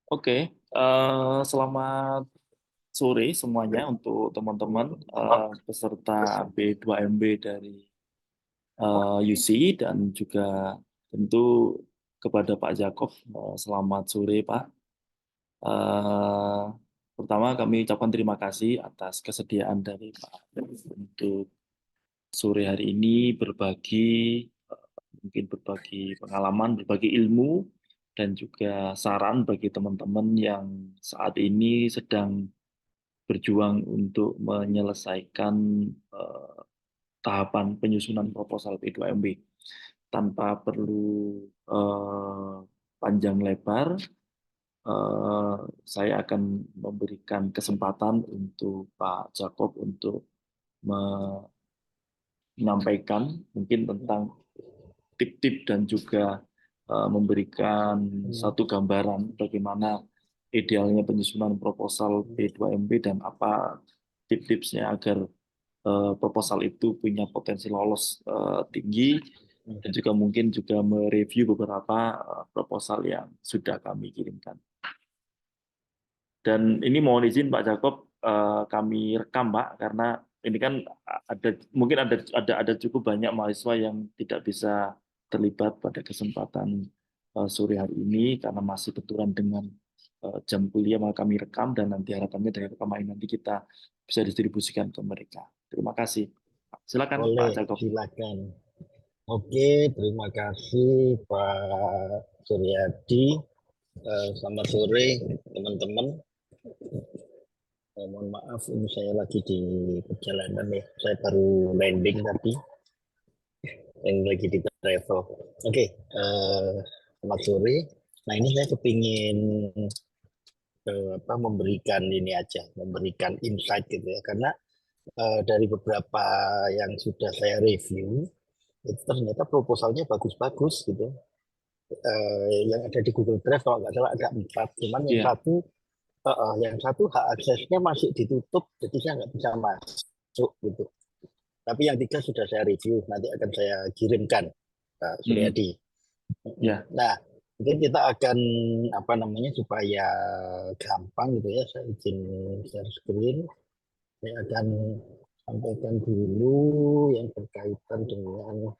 Oke, selamat sore semuanya untuk teman-teman peserta B2MB dari UC dan juga tentu kepada Pak Jakob, selamat sore Pak. Eh, Pertama kami ucapkan terima kasih atas kesediaan dari Pak untuk sore hari ini mungkin berbagi pengalaman, berbagi ilmu, dan juga saran bagi teman-teman yang saat ini sedang berjuang untuk menyelesaikan eh, tahapan penyusunan proposal P2MB tanpa perlu panjang lebar. Saya akan memberikan kesempatan untuk Pak Jakob untuk menyampaikan mungkin tentang tip-tip dan juga memberikan satu gambaran bagaimana idealnya penyusunan proposal B2MB dan apa tip-tipsnya agar proposal itu punya potensi lolos tinggi, dan juga mungkin juga mereview beberapa proposal yang sudah kami kirimkan. Dan ini mohon izin Pak Jakob, kami rekam Pak, karena ini kan mungkin ada cukup banyak mahasiswa yang tidak bisa terlibat pada kesempatan sore hari ini karena masih benturan dengan jam kuliah, maka kami rekam dan nanti harapannya dari rekaman ini nanti kita bisa distribusikan ke mereka. Terima kasih. Silakan Pak Boleh, Jakob. silakan. Oke, terima kasih Pak Suryadi. Selamat sore teman-teman. Mohon maaf, ini saya lagi di perjalanan ya. Saya baru landing tadi, yang lagi di travel. Oke, selamat sore. Nah ini saya kepingin memberikan ini aja, memberikan insight gitu ya. Karena dari beberapa yang sudah saya review, itu ternyata proposalnya bagus-bagus gitu. Yang ada di Google Drive kalau nggak salah ada 4, cuman Iya. yang satu hak aksesnya masih ditutup, jadi saya nggak bisa masuk gitu. Tapi yang 3 sudah saya review, nanti akan saya kirimkan Pak Mm-mm. Suryadi. Ya. Nah, mungkin kita akan apa namanya supaya gampang gitu ya, saya izin share screen. Saya akan sampaikan dulu yang berkaitan dengan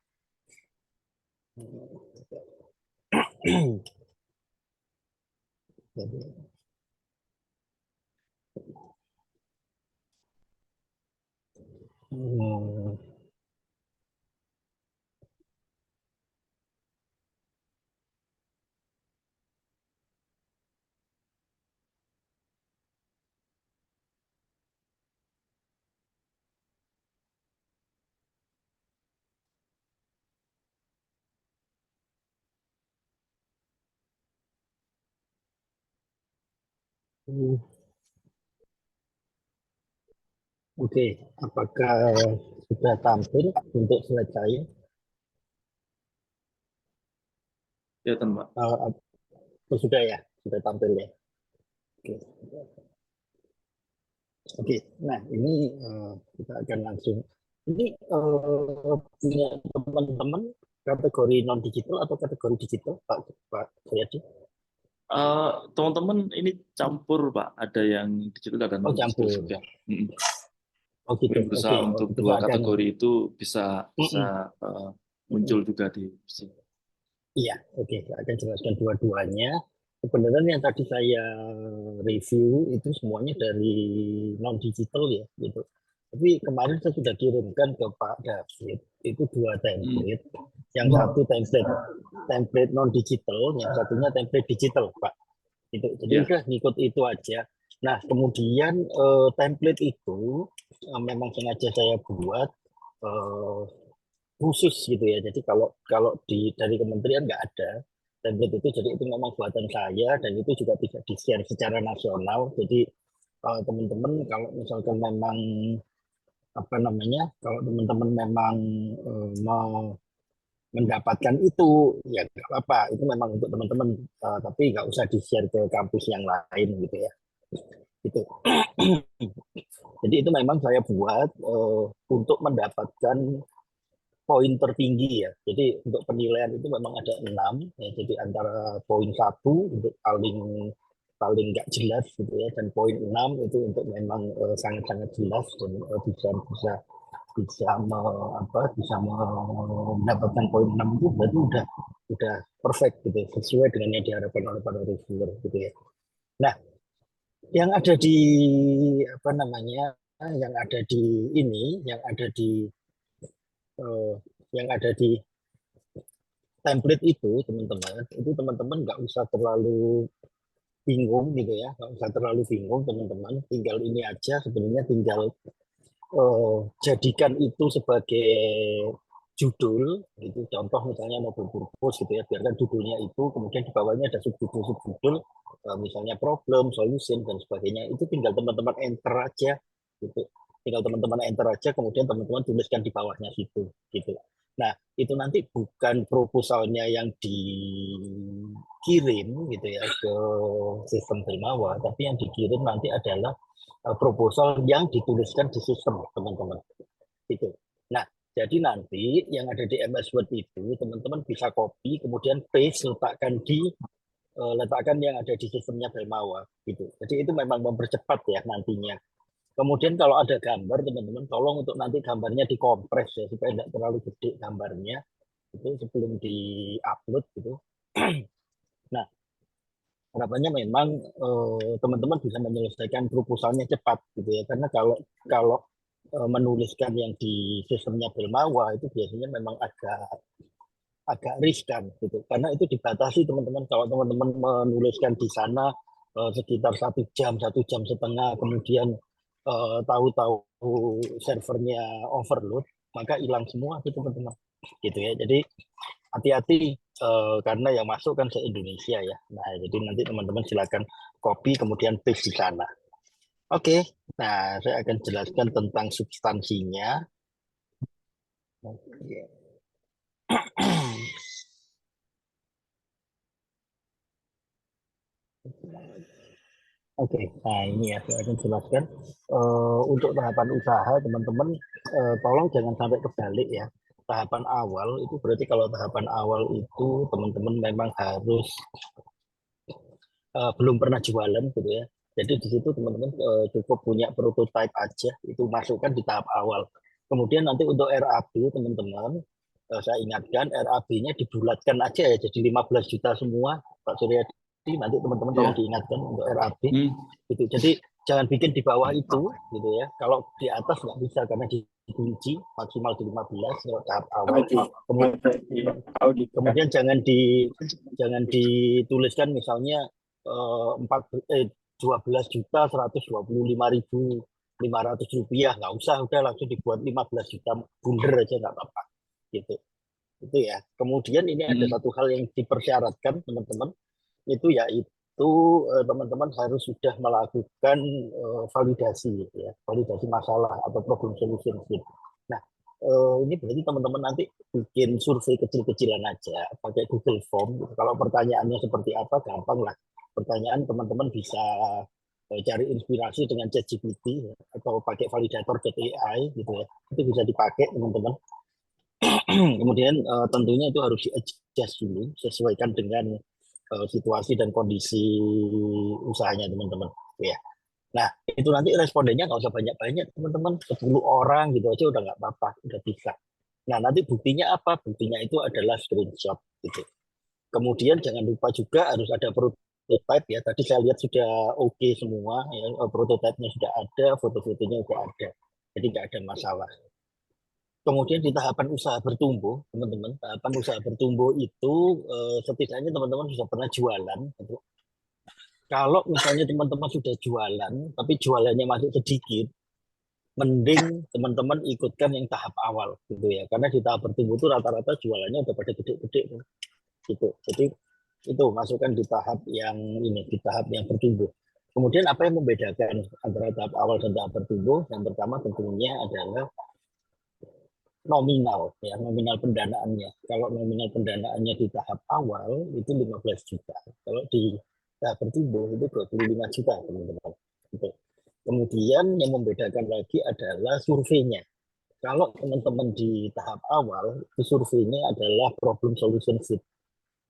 Hmm, Oke, apakah sudah tampil untuk slide saya? Ya, Pak. Sudah ya, sudah tampil ya. Oke, Oke. Nah ini kita akan langsung. Ini punya teman-teman kategori non digital atau kategori digital, Pak Jayadi? Teman-teman ini campur Pak, ada yang digital ada Oh non digital campur. juga. Mm-mm. Oh gitu. Kami Oke. berusaha Oh untuk gitu dua saya akan. kategori itu bisa bisa Mm-mm, muncul mm-mm. juga di sini. Iya, oke. Saya akan jelaskan dua-duanya. Sebenarnya yang tadi saya review itu semuanya dari non digital ya, gitu. Tapi kemarin saya sudah kirimkan ke Pak David itu 2 Hmm. template. Yang satu template non digital, yang satunya template digital, Pak. Itu. Jadi Ya. udah ngikut itu aja. Nah, kemudian template itu memang sengaja saya buat eh, khusus gitu ya. Jadi kalau kalau dari kementerian nggak ada template itu, jadi itu memang buatan saya dan itu juga tidak di-share secara nasional. Jadi teman-teman kalau misalkan memang apa namanya, kalau teman-teman memang mau mendapatkan itu ya nggak apa-apa, itu memang untuk teman-teman. Tapi nggak usah di-share ke kampus yang lain gitu ya. Itu. Jadi itu memang saya buat untuk mendapatkan poin tertinggi ya. Jadi untuk penilaian itu memang ada 6 ya. Jadi antara poin 1 untuk paling paling nggak jelas gitu ya, dan poin 6 itu untuk memang sangat-sangat jelas dan bisa bisa bisa bisa mendapatkan poin 6 itu berarti udah perfect gitu, sesuai dengan yang diharapkan oleh para reviewer gitu ya. Nah, yang ada di apa namanya, yang ada di ini, eh, yang ada di template itu teman-teman nggak usah terlalu bingung gitu ya, nggak usah terlalu bingung teman-teman. Tinggal ini aja sebenarnya, tinggal jadikan itu sebagai judul gitu. Contoh misalnya mobil purpose gitu ya, biarkan judulnya itu, kemudian di bawahnya ada subjudul misalnya problem, solution dan sebagainya. Itu tinggal teman-teman enter aja gitu. Tinggal teman-teman enter aja, kemudian teman-teman tuliskan di bawahnya situ gitu. Nah, itu nanti bukan proposalnya yang dikirim gitu ya ke sistem Primawa, tapi yang dikirim nanti adalah proposal yang dituliskan di sistem teman-teman itu. Nah, jadi nanti yang ada di MS Word itu teman-teman bisa copy, kemudian paste, letakkan yang ada di sistemnya Belmawa gitu. Jadi itu memang mempercepat ya nantinya. Kemudian kalau ada gambar teman-teman, tolong untuk nanti gambarnya dikompres ya, supaya tidak terlalu gede gambarnya itu sebelum di-upload gitu. Nah, harapannya memang teman-teman bisa menyelesaikan proposalnya cepat gitu ya, karena kalau kalau menuliskan yang di sistemnya Belmawa itu biasanya memang agak agak riskan gitu, karena itu dibatasi teman-teman. Kalau teman-teman menuliskan di sana sekitar 1 jam 1 jam setengah, kemudian tahu-tahu servernya overload, maka hilang semua itu teman-teman gitu ya. Jadi hati-hati karena yang masuk kan se-Indonesia ya. Nah, jadi nanti teman-teman silakan copy kemudian paste di sana. Oke, nah saya akan jelaskan tentang substansinya. Oke. Oke, nah ini ya saya akan jelaskan untuk tahapan usaha teman-teman, tolong jangan sampai kebalik ya. Tahapan awal itu berarti, kalau tahapan awal itu teman-teman memang harus belum pernah jualan gitu ya. Jadi di situ teman-teman cukup punya prototype aja, itu masukkan di tahap awal. Kemudian nanti untuk RAB teman-teman, saya ingatkan RAB-nya dibulatkan aja ya, jadi 15 juta semua Pak Suryadi. Nanti teman-teman tolong Ya. diingatkan untuk RAB gitu. Jadi jangan bikin di bawah itu gitu ya. Kalau di atas nggak bisa karena dikunci maksimal di 15 tahap awal. Kemudian jangan dituliskan misalnya 12.125.500 rupiah, nggak usah, udah langsung dibuat 15 juta bunder aja nggak apa-apa gitu. Itu ya. Kemudian ini ada satu hal yang dipersyaratkan teman-teman, itu yaitu teman-teman harus sudah melakukan validasi gitu ya, validasi masalah atau problem solution gitu. Nah, ini berarti teman-teman nanti bikin survei kecil-kecilan aja pakai Google Form gitu. Kalau pertanyaannya seperti apa, gampang lah. Pertanyaan teman-teman bisa cari inspirasi dengan ChatGPT ya, atau pakai validator.ai gitu ya. Itu bisa dipakai teman-teman. Kemudian tentunya itu harus di-adjust dulu, sesuaikan dengan situasi dan kondisi usahanya teman-teman. Ya. Nah, itu nanti respondennya nggak usah banyak-banyak teman-teman, 10 orang gitu aja udah nggak apa-apa, udah bisa. Nah, nanti buktinya apa? Buktinya itu adalah screenshot gitu. Kemudian jangan lupa juga harus ada prototype ya. Tadi saya lihat sudah oke semua, ya, prototipenya sudah ada, foto-fotonya sudah ada. Jadi nggak ada masalah. Kemudian di tahapan usaha bertumbuh, teman-teman, tahapan usaha bertumbuh itu setidaknya teman-teman sudah pernah jualan. Gitu. Kalau misalnya teman-teman sudah jualan, tapi jualannya masih sedikit, mending teman-teman ikutkan yang tahap awal, gitu ya. Karena di tahap bertumbuh itu rata-rata jualannya udah pada gede-gede, gitu. Jadi itu masukkan di tahap yang ini, di tahap yang bertumbuh. Kemudian apa yang membedakan antara tahap awal dan tahap bertumbuh? Yang pertama tentunya adalah nominal ya, nominal pendanaannya. Kalau nominal pendanaannya di tahap awal itu 15 juta. Kalau di tahap bertumbuh itu 25 juta, teman-teman. Gitu. Kemudian yang membedakan lagi adalah surveinya. Kalau teman-teman di tahap awal, itu surveinya adalah problem solution sheet.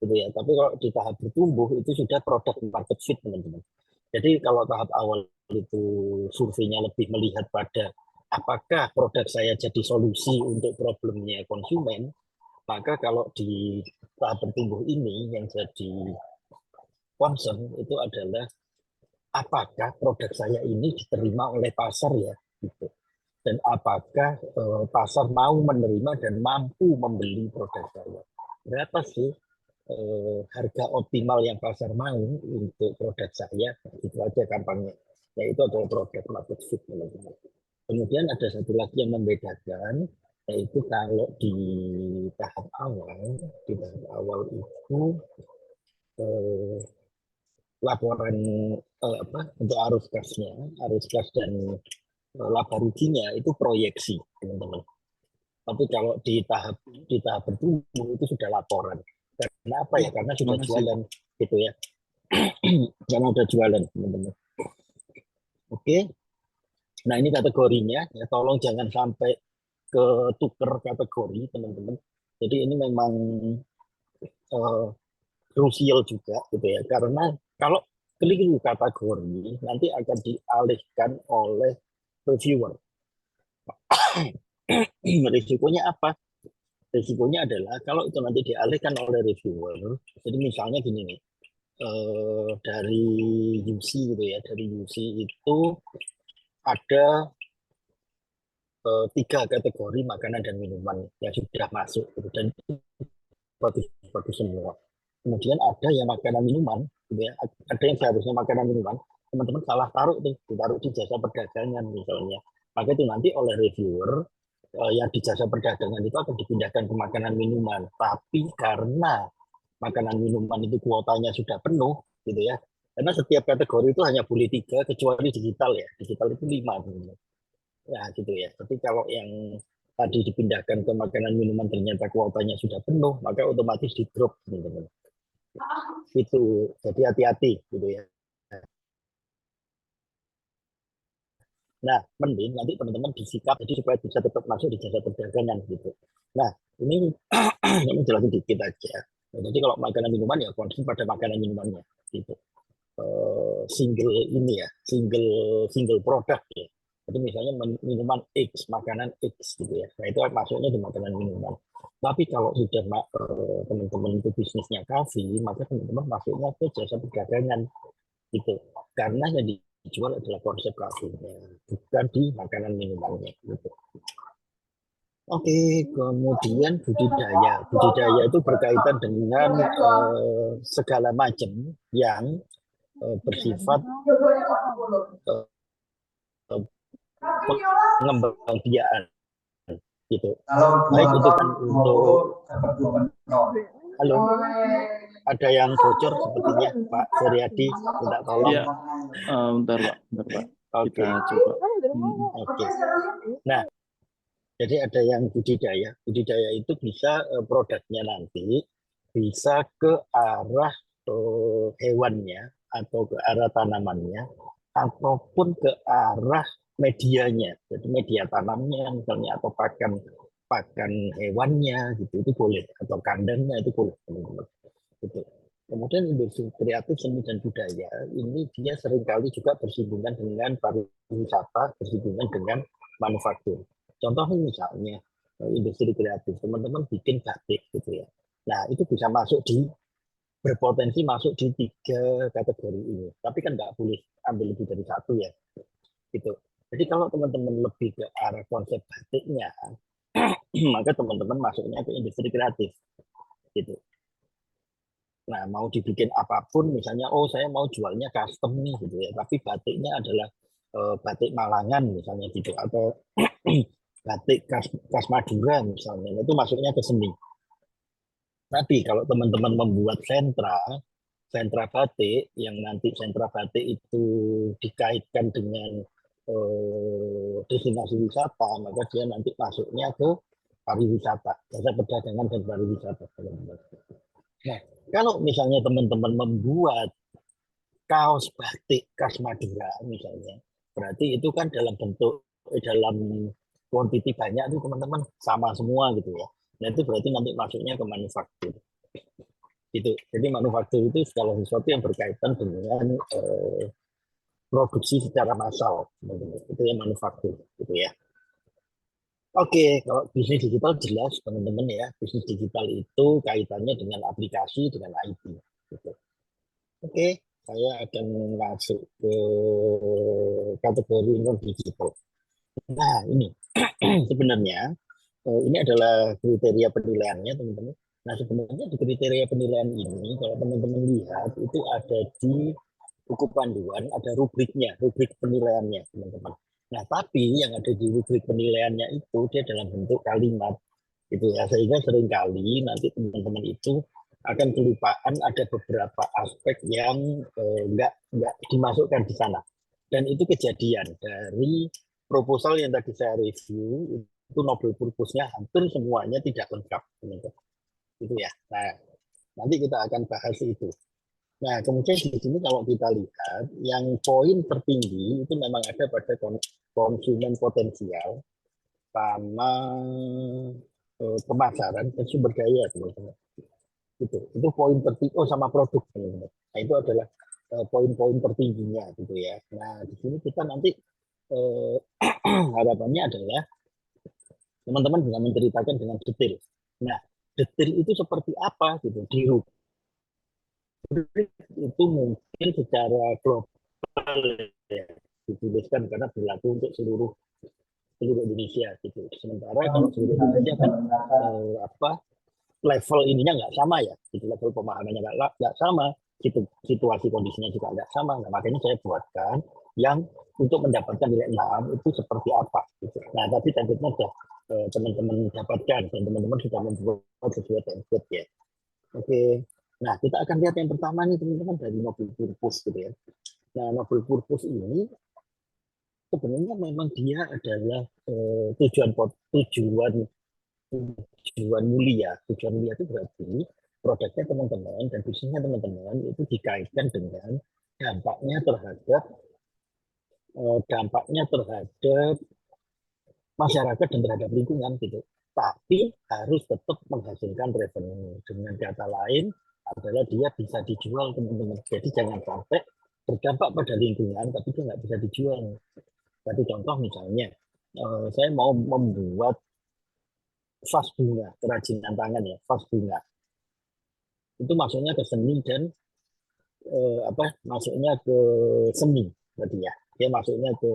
gitu ya. Tapi kalau di tahap bertumbuh itu sudah product market fit, teman-teman. Jadi kalau tahap awal itu surveinya lebih melihat pada apakah produk saya jadi solusi untuk problemnya konsumen, maka kalau di tahap bertumbuh ini yang jadi concern itu adalah apakah produk saya ini diterima oleh pasar ya, gitu. Dan apakah pasar mau menerima dan mampu membeli produk saya. Berapa sih harga optimal yang pasar mau untuk produk saya? Itu aja gampangnya. Yaitu adalah produk market fit, teman-teman. Kemudian ada satu lagi yang membedakan, yaitu kalau di tahap awal itu eh, laporan untuk arus kas dan laba ruginya itu proyeksi, teman-teman. Tapi kalau di tahap bertumbuh itu sudah laporan. Karena apa ya? Karena sudah jualan, gitu ya. Karena sudah jualan, teman-teman. Oke. Nah, ini kategorinya. Ya, tolong jangan sampai ketuker kategori, teman-teman. Jadi ini memang krusial juga, gitu ya. Karena kalau keliru kategori, nanti akan dialihkan oleh reviewer. Risikonya apa? Risikonya adalah kalau itu nanti dialihkan oleh reviewer, jadi misalnya gini nih, dari UC gitu ya, dari UC itu ada 3 kategori makanan dan minuman yang sudah masuk gitu, dan bagus-bagus semua. Kemudian ada yang makanan minuman, gitu ya, ada yang seharusnya makanan minuman, teman-teman salah taruh tuh, ditaruh di jasa perdagangan misalnya. Maka itu nanti oleh reviewer yang di jasa perdagangan itu akan dipindahkan ke makanan minuman. Tapi karena makanan minuman itu kuotanya sudah penuh, gitu ya. Karena setiap kategori itu hanya boleh 3, kecuali digital ya. Digital itu 5, teman-teman. Ya, gitu ya. Tapi kalau yang tadi dipindahkan ke makanan minuman ternyata kuotanya sudah penuh, maka otomatis di drop, teman-teman. Itu jadi hati-hati, gitu ya. Nah, mending nanti teman-teman disikap jadi supaya bisa tetap masuk di jasa perdagangan gitu. Nah, ini ini jelasin dikit aja. Nah, jadi kalau makanan minuman ya konsum pada makanan minumannya gitu. Single ini ya, single produk ya. Jadi misalnya minuman X, makanan X gitu ya. Nah, itu masuknya di makanan minuman. Tapi kalau sudah teman-teman itu bisnisnya kafe, maka teman-teman masuknya ke jasa perdagangan gitu. Karena yang dijual adalah konsep kafenya, bukan di makanan minumannya gitu. Oke, kemudian budidaya. Budidaya itu berkaitan dengan segala macam yang bersifat pengembang biakan gitu. Baik itu kan untuk halo, ada yang bocor sepertinya Pak Suryadi, minta tolong. Iya, bentar Pak. Oke. Kita coba. Oke. Nah, jadi ada yang budidaya. Budidaya itu bisa produknya nanti bisa ke arah hewannya atau ke arah tanamannya ataupun ke arah medianya. Jadi media tanamnya misalnya atau pakan hewannya gitu itu boleh, atau kandangnya itu boleh, teman-teman. Gitu. Kemudian industri kreatif seni dan budaya ini dia seringkali juga bersinggungan dengan pariwisata, bersinggungan dengan manufaktur. Contohnya misalnya industri kreatif, teman-teman bikin batik gitu ya. Nah itu bisa berpotensi masuk di 3 kategori ini. Tapi kan nggak boleh ambil lebih dari 1 ya. Gitu. Jadi kalau teman-teman lebih ke arah konsep batiknya, maka teman-teman masuknya ke industri kreatif. Gitu. Nah, mau dibikin apapun, misalnya, oh saya mau jualnya custom nih, gitu ya. Tapi batiknya adalah batik Malangan, misalnya gitu, atau batik khas Madura, misalnya. Itu masuknya ke seni. Tapi kalau teman-teman membuat sentra batik, yang nanti sentra batik itu dikaitkan dengan destinasi wisata, maka dia nanti masuknya ke pariwisata, jasa perdagangan dan pariwisata. Nah, kalau misalnya teman-teman membuat kaos batik khas Madura misalnya, berarti itu kan dalam kuantiti banyak itu teman-teman sama semua gitu ya. Nah itu berarti nanti masuknya ke manufaktur Itu. Jadi manufaktur itu segala sesuatu yang berkaitan dengan produksi secara massal, itu yang manufaktur, gitu ya. Oke, kalau bisnis digital jelas teman-teman ya, bisnis digital itu kaitannya dengan aplikasi, dengan IT. Gitu. Oke, saya akan masuk ke kategori non digital. Nah, ini sebenarnya ini adalah kriteria penilaiannya, teman-teman. Nah, sebenarnya di kriteria penilaian ini, kalau teman-teman lihat, itu ada di buku panduan, ada rubriknya, rubrik penilaiannya, teman-teman. Nah, tapi yang ada di rubrik penilaiannya itu, dia dalam bentuk kalimat, gitu ya. Sehingga seringkali nanti teman-teman itu akan kelupaan ada beberapa aspek yang nggak dimasukkan di sana. Dan itu kejadian dari proposal yang tadi saya review, itu Nobel Purpose-nya hampir semuanya tidak lengkap. Gitu ya. Nah, nanti kita akan bahas itu. Nah, kemudian di sini kalau kita lihat, yang poin tertinggi itu memang ada pada konsumen potensial sama pemasaran dan sumber daya, teman-teman. Itu poin tertinggi. Oh, sama produk, teman-teman. Nah, itu adalah poin-poin tertingginya, gitu ya. Nah, di sini kita nanti eh, harapannya adalah teman-teman bisa menceritakan dengan detail. Nah, detail itu seperti apa gitu di rubrik itu mungkin secara global ya dituliskan karena berlaku untuk seluruh seluruh Indonesia gitu. Sementara kalau seluruh Indonesia kan apa level ininya nggak sama ya, gitu, level pemahamannya nggak sama, gitu, situasi kondisinya juga nggak sama. Nah, makanya saya buatkan yang untuk mendapatkan nilai 6 itu seperti apa. Gitu. Nah, tapi template-nya sudah teman-teman dapatkan dan teman-teman sudah membuat sesuai template ya. Oke, nah kita akan lihat yang pertama nih teman-teman dari Nobel Purpose gitu ya. Nah, Nobel Purpose ini sebenarnya memang dia adalah tujuan tujuan mulia. Tujuan mulia itu berarti produknya teman-teman dan bisnisnya teman-teman itu dikaitkan dengan dampaknya terhadap masyarakat dan terhadap lingkungan gitu. Tapi harus tetap menghasilkan revenue. Dengan kata lain adalah dia bisa dijual teman-teman. Jadi jangan sampai berdampak pada lingkungan tapi dia nggak bisa dijual. Satu contoh misalnya, saya mau membuat vas bunga, kerajinan tangan ya, vas bunga. Itu masuknya ke seni dan masuknya ke seni berarti ya. Dia masuknya ke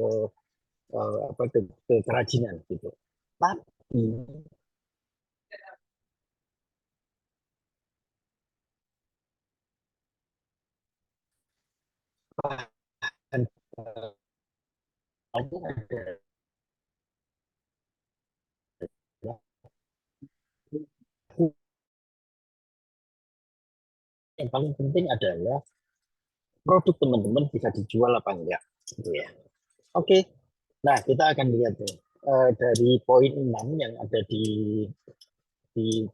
ke kerajinan gitu. Tapi bahan ada yang paling penting adalah produk teman-teman bisa dijual apa enggak gitu ya. Oke. Nah, kita akan lihat nih dari poin 6 yang ada di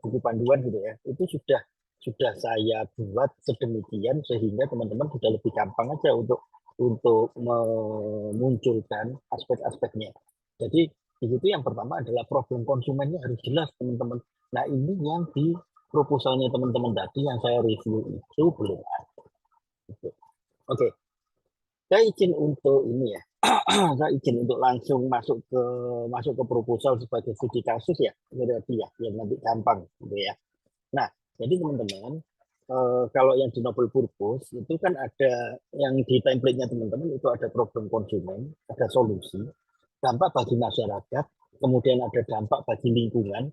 buku panduan gitu ya. Itu sudah saya buat sedemikian sehingga teman-teman sudah lebih gampang aja untuk memunculkan aspek-aspeknya. Jadi di situ yang pertama adalah problem konsumennya harus jelas teman-teman. Nah, ini yang di proposalnya teman-teman tadi yang saya review itu belum ada. Oke, saya izin untuk ini ya. Saya izin untuk langsung masuk ke proposal sebagai studi kasus ya, berarti ya, yang nanti gampang gitu ya. Nah, jadi teman-teman, kalau yang di Novel Purpose itu kan ada yang di template-nya teman-teman itu ada problem konsumen, ada solusi, dampak bagi masyarakat, kemudian ada dampak bagi lingkungan,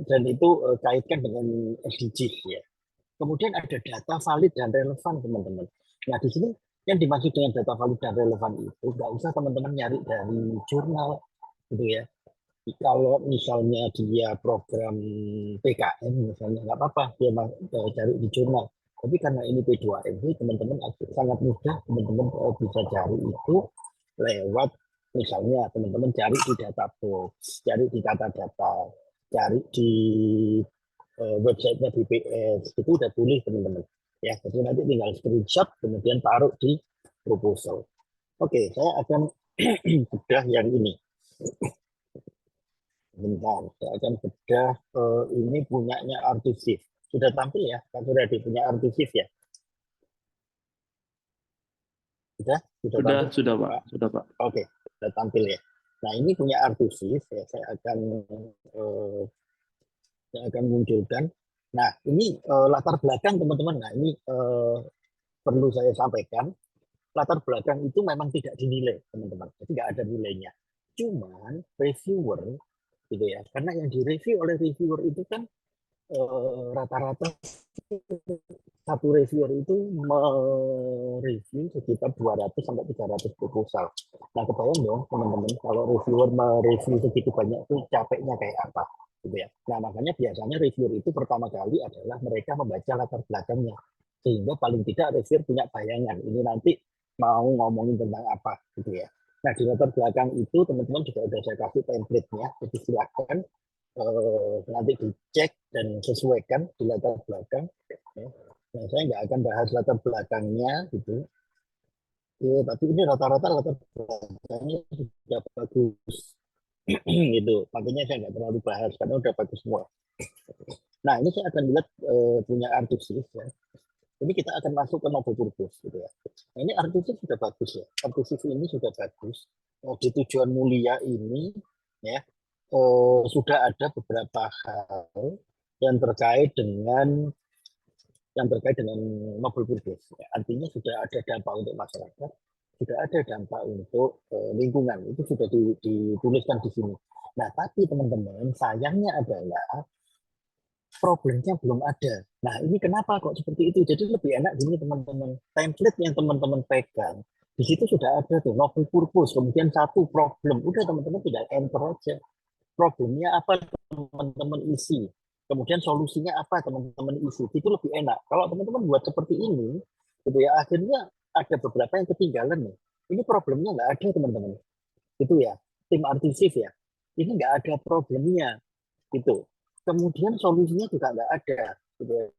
dan itu kaitkan dengan SDGs ya. Kemudian ada data valid dan relevan teman-teman. Nah, di sini yang dimaksud dengan data valid dan relevan itu nggak usah teman-teman nyari dari jurnal gitu ya. Kalau misalnya dia program PKM misalnya nggak apa-apa dia cari di jurnal. Tapi karena ini P2MV teman-teman sangat mudah teman-teman bisa cari itu lewat misalnya teman-teman cari di data box, cari di data data, cari di websitenya BPS itu udah boleh teman-teman ya. Jadi nanti tinggal screenshot kemudian taruh di proposal. Oke, saya akan bedah yang ini. Bentar, saya akan bedah ini punyanya Artusif. Sudah tampil ya, Pak Suryadi punya artisif ya? Sudah tampil, Sudah Pak, Pak? sudah Pak. Oke, sudah tampil ya. Nah, ini punya artisif ya, eh, saya akan munculkan. Nah, ini latar belakang teman-teman. Nah, ini perlu saya sampaikan. Latar belakang itu memang tidak dinilai, teman-teman. Jadi nggak ada nilainya. Cuman reviewer, gitu ya. Karena yang direview oleh reviewer itu kan rata-rata satu reviewer itu mereview sekitar 200 sampai 300 proposal. Nah, kebayang dong teman-teman kalau reviewer mereview segitu banyak itu capeknya kayak apa, gitu ya. Nah, makanya biasanya reviewer itu pertama kali adalah mereka membaca latar belakangnya, sehingga paling tidak reviewer punya bayangan ini nanti mau ngomongin tentang apa, gitu ya. Nah, di latar belakang itu teman-teman juga sudah saya kasih template-nya, jadi silakan nanti dicek dan sesuaikan di latar belakang. Ya. Nah, saya nggak akan bahas latar belakangnya gitu. Ya, tapi ini rata-rata latar belakangnya sudah bagus gitu. Makanya saya nggak terlalu bahas karena udah bagus semua. Nah, ini saya akan lihat punya artisif ya. Ini kita akan masuk ke novel purpose gitu ya. Nah, ini artisif sudah bagus ya. Artisif ini sudah bagus. Di tujuan mulia ini ya sudah ada beberapa hal yang terkait dengan novel purpose. Ya, artinya sudah ada dampak untuk masyarakat, sudah ada dampak untuk lingkungan. Itu sudah dituliskan di sini. Nah, tapi teman-teman, sayangnya adalah problemnya belum ada. Nah, ini kenapa kok seperti itu? Jadi lebih enak gini teman-teman. Template yang teman-teman pegang, di situ sudah ada tuh novel purpose, kemudian satu problem. Udah teman-teman tinggal enter aja. Problemnya apa teman-teman isi. Kemudian solusinya apa teman-teman isi. Itu lebih enak. Kalau teman-teman buat seperti ini, gitu ya, akhirnya ada beberapa yang ketinggalan nih. Ini problemnya nggak ada teman-teman. Itu ya, tim artisif ya. Ini nggak ada problemnya gitu. Kemudian solusinya juga nggak ada, gitu.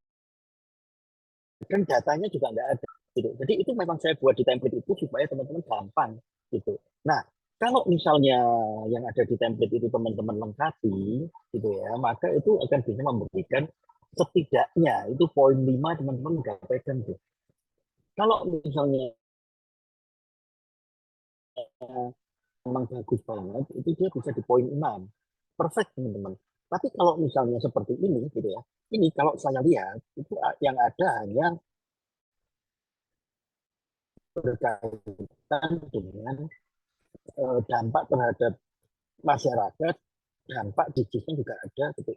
Dan datanya juga nggak ada. Gitu. Jadi itu memang saya buat di template itu supaya teman-teman gampang. Gitu. Nah, kalau misalnya yang ada di template itu teman-teman lengkapi, gitu ya, maka itu akan bisa memberikan setidaknya itu poin 5 teman-teman nggak pegang tuh. Kalau misalnya memang bagus banget, itu dia bisa di poin 6. Perfect teman-teman. Tapi kalau misalnya seperti ini, gitu ya, ini kalau saya lihat itu yang ada hanya berkaitan dengan dampak terhadap masyarakat, dampak digisnya juga ada. Gitu.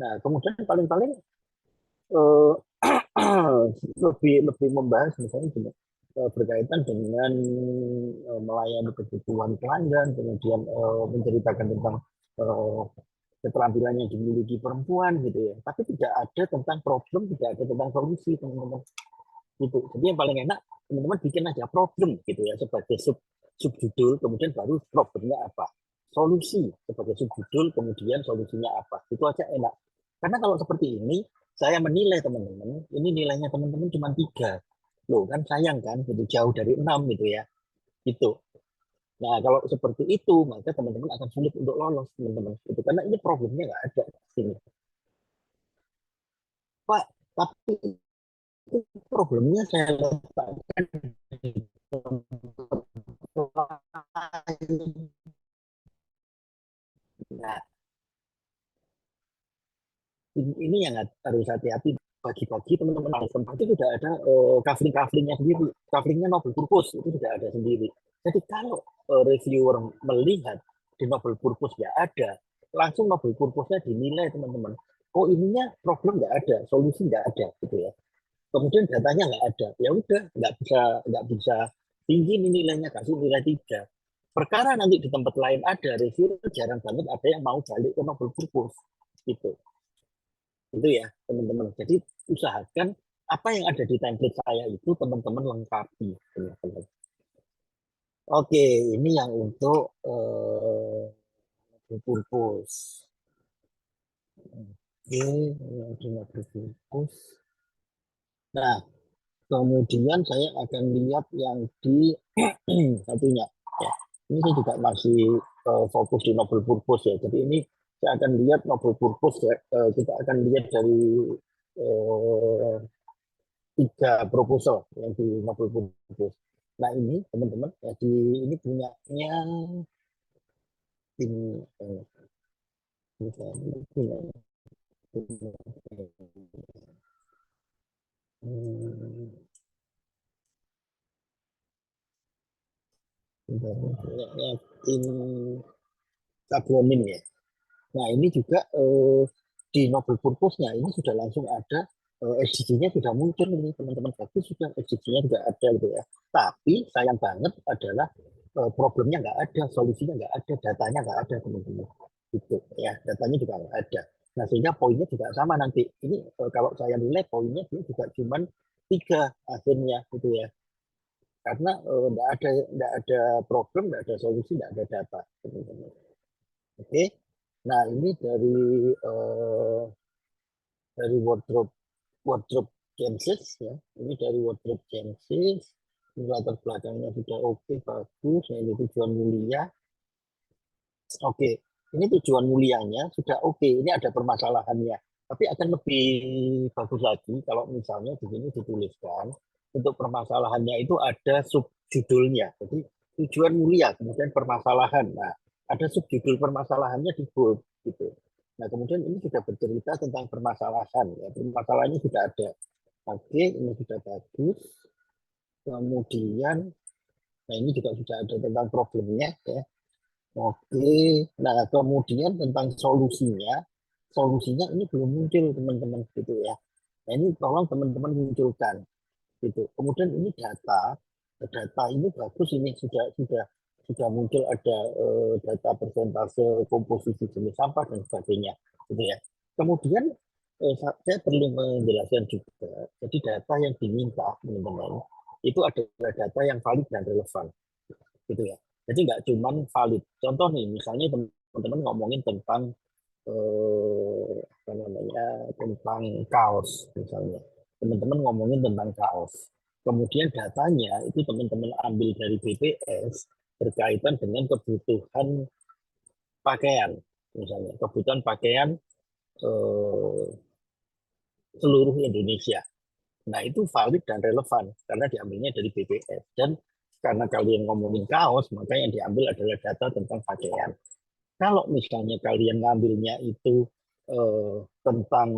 Nah, kemudian paling-paling uh, lebih lebih membahas misalnya juga berkaitan dengan melayani kebutuhan pelanggan, kemudian menceritakan tentang uh, keterampilan yang dimiliki perempuan gitu ya. Tapi tidak ada tentang problem, tidak ada tentang solusi teman-teman. Gitu. Jadi yang paling enak teman-teman bikin aja problem gitu ya sebagai subjudul, kemudian baru problemnya apa, solusi sebagai subjudul, kemudian solusinya apa. Itu aja enak. Karena kalau seperti ini, saya menilai teman-teman, ini nilainya teman-teman cuma 3. Loh kan sayang kan, gitu jauh dari 6 gitu ya. Gitu. Nah, kalau seperti itu, maka teman-teman akan sulit untuk lolos, teman-teman. Itu karena ini problemnya nggak ada di sini. Pak, tapi problemnya saya letakkan di nah, ini yang harus hati-hati bagi-bagi teman-teman tempat itu sudah ada coveringnya sendiri, coveringnya novel purpose itu sudah ada sendiri. Jadi kalau reviewer melihat di novel purpose nggak ada, langsung novel purpose-nya dinilai teman-teman. Oh ininya problem nggak ada, solusi nggak ada gitu ya. Kemudian datanya nggak ada, ya udah nggak bisa tinggi nih nilainya, kasih nilai 3. Perkara nanti di tempat lain ada review, jarang banget ada yang mau balik ke novel purpose gitu. Itu ya teman-teman. Jadi usahakan apa yang ada di template saya itu teman-teman lengkapi. Teman-teman. Oke, ini yang untuk purpose. Oke, yang untuk purpose. Nah, kemudian saya akan lihat yang di satunya. Ya. Ini saya juga masih fokus di novel purpose ya. Jadi ini saya akan lihat novel purpose ya. Kita akan lihat dari eh, 3 proposal yang di Nobel Purpose. Nah ini teman-teman, jadi ini punyanya tim punyanya tim Sabronin ya. Nah, ini juga di Nobel Purpose-nya ini sudah langsung ada SDG-nya sudah muncul ini teman-teman, bagus sudah SDG-nya juga ada gitu ya. Tapi sayang banget adalah problemnya nggak ada, solusinya nggak ada, datanya nggak ada teman-teman. Gitu ya, datanya juga nggak ada. Nah, sehingga poinnya juga sama nanti. Ini kalau saya nilai poinnya dia juga cuma 3 akhirnya gitu ya. Karena nggak ada problem, nggak ada solusi, nggak ada data teman-teman. Oke. Nah, ini dari wardrobe Genesis ya. Ini dari wardrobe Genesis. Ini latar belakangnya sudah oke, bagus. Nah, ini tujuan mulia. Oke, ini tujuan mulianya sudah oke. Ini ada permasalahannya. Tapi akan lebih bagus lagi kalau misalnya di sini dituliskan untuk permasalahannya itu ada subjudulnya. Jadi tujuan mulia, kemudian permasalahan. Nah, ada subjudul permasalahannya di bold gitu. Nah, kemudian ini sudah bercerita tentang permasalahan. Ya. Permasalahannya sudah ada. Oke, ini sudah bagus. Kemudian, nah ini juga sudah ada tentang problemnya. Ya. Oke, nah kemudian tentang solusinya ini belum muncul teman-teman gitu ya. Nah ini tolong teman-teman munculkan gitu. Kemudian ini data ini bagus ini sudah muncul ada data persentase komposisi jenis sampah dan sebagainya gitu ya. Kemudian saya perlu menjelaskan juga, jadi data yang diminta teman-teman itu adalah data yang valid dan relevan gitu ya. Jadi nggak cuma valid. Contoh nih, misalnya teman-teman ngomongin tentang apa namanya, tentang kaos misalnya. Teman-teman ngomongin tentang kaos. Kemudian datanya itu teman-teman ambil dari BPS berkaitan dengan kebutuhan pakaian, misalnya kebutuhan pakaian eh, seluruh Indonesia. Nah, itu valid dan relevan karena diambilnya dari BPS. Dan karena kalian ngomongin kaos, maka yang diambil adalah data tentang pakaian. Kalau misalnya kalian ngambilnya itu tentang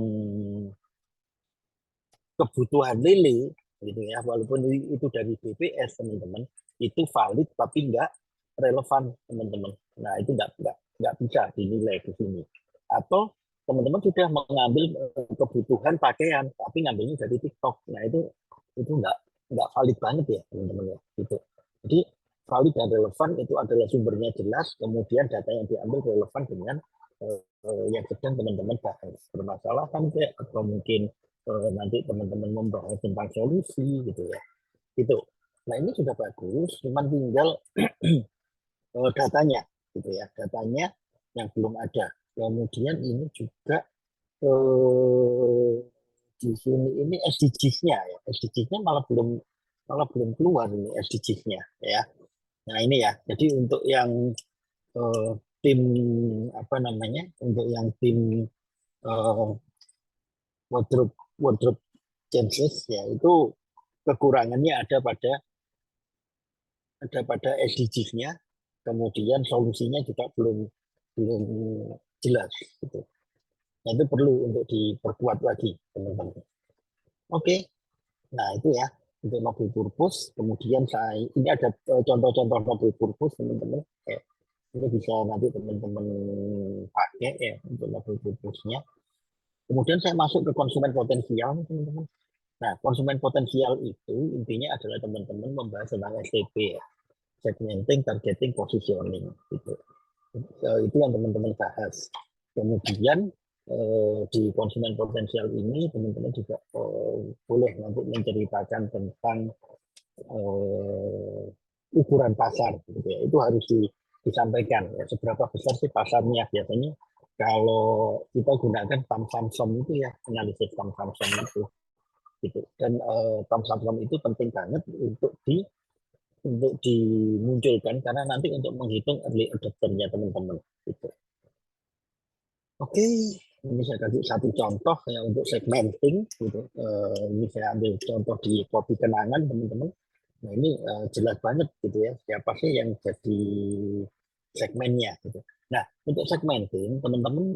kebutuhan lele, gitu ya, walaupun itu dari BPS teman-teman, itu valid tapi nggak relevan teman-teman. Nah, itu nggak bisa dinilai di sini. Atau teman-teman sudah mengambil kebutuhan pakaian tapi ngambilnya dari TikTok. Nah, itu nggak valid banget ya teman-teman ya gitu. Jadi valid dan relevan itu adalah sumbernya jelas, kemudian data yang diambil relevan dengan yang sedang teman-teman bahas permasalahan kayak atau mungkin nanti teman-teman membahas tentang solusi gitu ya. Itu. Nah, ini sudah bagus, cuman tinggal datanya gitu ya. Datanya yang belum ada. Kemudian ini juga di sini ini SDGs-nya ya. SDGs-nya malah belum keluar ini SDGs-nya ya. Nah, ini ya. Jadi untuk yang eh, tim apa namanya? Untuk yang tim eh, wardrobe wardrobe changes ya itu kekurangannya ada pada SDGs-nya, kemudian solusinya juga belum belum jelas gitu. Nah, itu perlu untuk diperkuat lagi teman-teman. Oke, nah itu ya untuk Nobel Purpose. Kemudian ini ada contoh-contoh Nobel Purpose teman-teman. Ini bisa nanti teman-teman pakai ya untuk Nobel Purpose-nya. Kemudian saya masuk ke konsumen potensial teman-teman. Nah, konsumen potensial itu intinya adalah teman-teman membahas tentang STP ya, segmenting, targeting, positioning gitu. Itu yang teman-teman bahas. Kemudian di konsumen potensial ini teman-teman juga boleh nanti menceritakan tentang ukuran pasar gitu ya. Itu harus disampaikan ya, seberapa besar sih pasarnya. Biasanya kalau kita gunakan Thomson itu ya, analisis Thomson itu gitu. Dan Thomson itu penting banget untuk dimunculkan karena nanti untuk menghitung early adopternya teman-teman gitu. Oke, Ini saya kasih satu contoh ya untuk segmenting gitu. Ini saya ambil contoh di kopi kenangan teman-teman. Nah ini jelas banget gitu ya siapa sih yang jadi segmennya gitu. Nah untuk segmenting teman-teman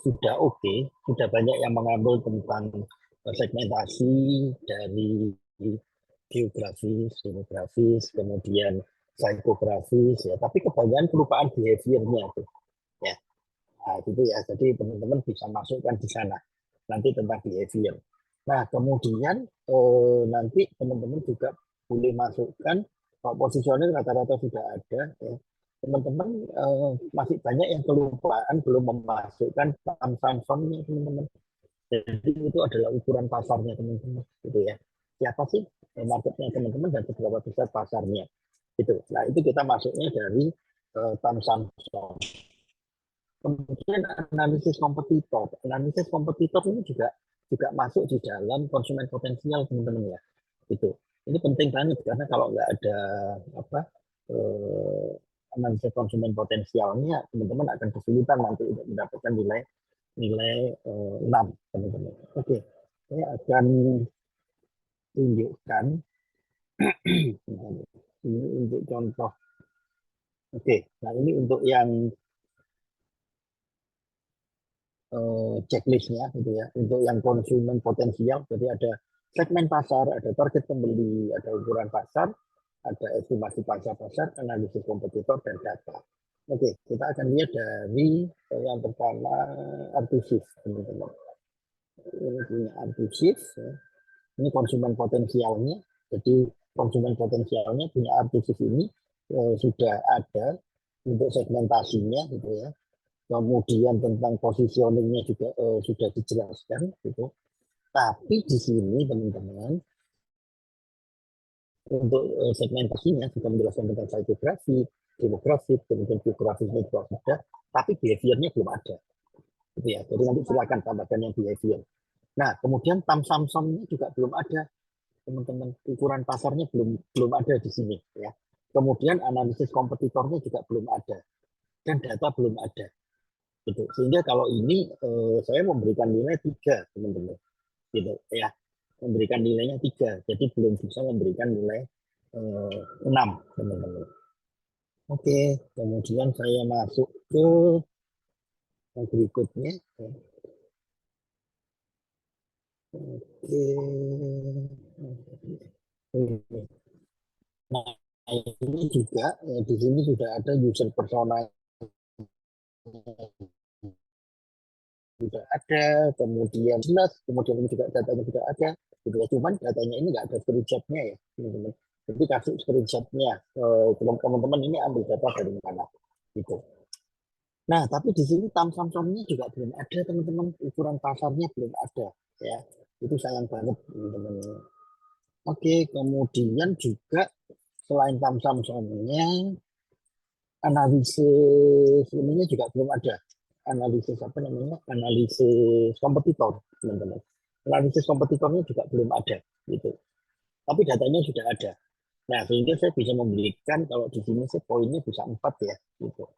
sudah oke, sudah banyak yang mengambil tentang segmentasi dari geografis, demografis, kemudian psikografis ya. Tapi kebanyakan kelupaan behaviornya tuh. Ya, nah, gitu ya. Jadi teman-teman bisa masukkan di sana nanti tentang behavior. Nah, kemudian nanti teman-teman juga boleh masukkan kalau positioning rata-rata sudah ada ya. Teman-teman masih banyak yang kelupaan belum memasukkan saham-sahamnya teman-teman. Jadi itu adalah ukuran pasarnya teman-teman gitu ya. Siapa sih marketnya teman-teman dan seberapa besar pasarnya. Itu. Nah, itu kita masuknya dari Samsung. Kemudian analisis kompetitor. Analisis kompetitor ini juga masuk di dalam konsumen potensial teman-teman ya. Itu. Ini penting banget karena kalau nggak ada apa analisis konsumen potensialnya, teman-teman akan kesulitan nanti untuk mendapatkan nilai 6 teman-teman. Oke, saya akan tunjukkan ini untuk contoh. Oke, nah ini untuk yang checklistnya gitu ya untuk yang konsumen potensial. Jadi ada segmen pasar, ada target pembeli, ada ukuran pasar, ada estimasi pasar, analisis kompetitor dan data. Oke, kita akan lihat dari yang pertama artusis teman-teman. Ini punya artusis, ya. Ini konsumen potensialnya. Jadi konsumen potensialnya punya artusis ini sudah ada untuk segmentasinya gitu ya. Kemudian tentang positioningnya juga sudah dijelaskan gitu. Tapi di sini teman-teman untuk segmentasinya sudah menjelaskan tentang psikografi, demografi, kemudian geografisnya juga sudah, tapi behaviornya belum ada. Gitu ya. Jadi nanti silakan tambahkan yang behavior. Nah, kemudian Samsung-nya juga belum ada, teman-teman. Ukuran pasarnya belum ada di sini ya. Kemudian analisis kompetitornya juga belum ada dan data belum ada. Gitu. Sehingga kalau ini saya memberikan nilai 3 teman-teman gitu ya, memberikan nilainya 3, jadi belum bisa memberikan nilai 6 teman-teman. Oke, kemudian saya masuk ke yang berikutnya. Oke. Nah, ini juga di sini sudah ada user persona juga ada, kemudian jelas, kemudian ini juga datanya juga ada, gitu ya. Cuman datanya ini nggak ada screenshotnya ya, teman-teman. Jadi kasih screenshotnya, teman-teman ini ambil data dari mana, gitu. Nah, tapi di sini Samsung-nya juga belum ada, teman-teman. Ukuran pasarnya belum ada, ya. Itu sayang banget, teman-teman. Oke, kemudian juga selain Samsung-nya, analisis ininya juga belum ada. Analisis apa namanya? Analisis kompetitor, teman-teman. Analisis kompetitornya juga belum ada, gitu. Tapi datanya sudah ada. Nah, sehingga saya bisa memberikan kalau di sini sih poinnya bisa 4 ya, gitu.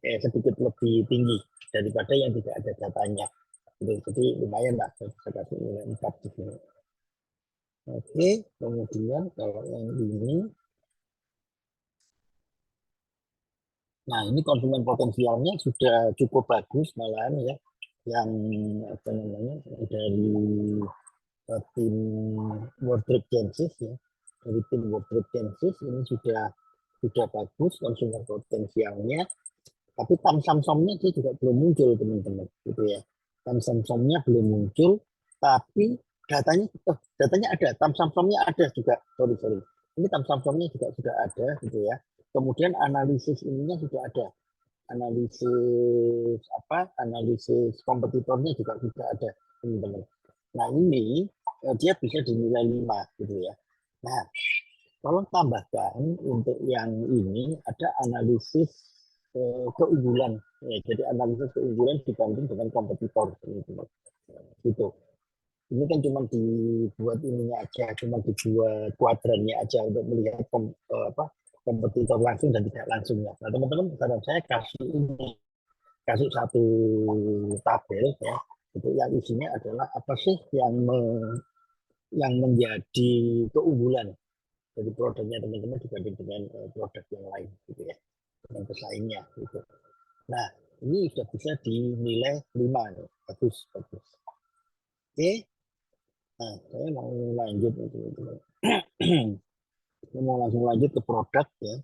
Sedikit lebih tinggi daripada yang tidak ada datanya. Gitu. Jadi lumayan lah, saya kasih nilai 4 di sini. Oke, kemudian kalau yang ini, nah ini konsumen potensialnya sudah cukup bagus malahan ya, yang apa namanya dari tim Wardrobe Genesis ya, dari tim Wardrobe Genesis ini sudah bagus konsumen potensialnya, tapi Samsung-nya dia juga belum muncul teman-teman gitu ya. Samsung-nya belum muncul, tapi datanya ada, Samsung-nya ada juga, sorry. Ini Samsung-nya juga sudah ada gitu ya. Kemudian analisis ininya sudah ada. Analisis kompetitornya juga sudah ada, teman-teman. Nah, ini dia bisa dinilai 5 gitu ya. Nah, tolong tambahkan untuk yang ini ada analisis keunggulan. Ya, jadi analisis keunggulan dibanding dengan kompetitor. Gitu. Ini kan cuma dibuat ininya aja, cuma dibuat kuadrannya aja untuk melihat kompetitor langsung dan tidak langsungnya. Nah, teman-teman, saran saya kasih ini kasih satu tabel ya, itu yang isinya adalah apa sih yang menjadi keunggulan dari produknya teman-teman dibanding dengan produk yang lain gitu ya, dengan pesaingnya gitu. Nah, ini sudah bisa dinilai 5 nih. Bagus, bagus. Oke. Nah, saya mau lanjut teman-teman. Saya mau langsung lanjut ke produk ya.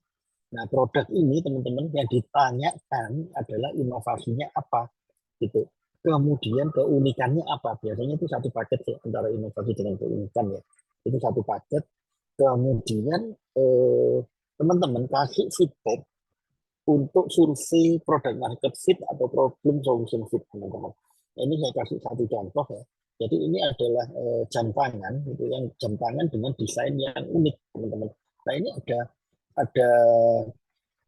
Nah, produk ini teman-teman yang ditanyakan adalah inovasinya apa gitu. Kemudian keunikannya apa? Biasanya itu satu paket sih antara inovasi dengan keunikan ya. Itu satu paket. Kemudian teman-teman kasih feedback untuk survei product market fit atau problem solution fit teman-teman. Nah, ini saya kasih satu contoh ya. Jadi ini adalah jam tangan gitu, yang jam tangan dengan desain yang unik teman-teman. Nah ini ada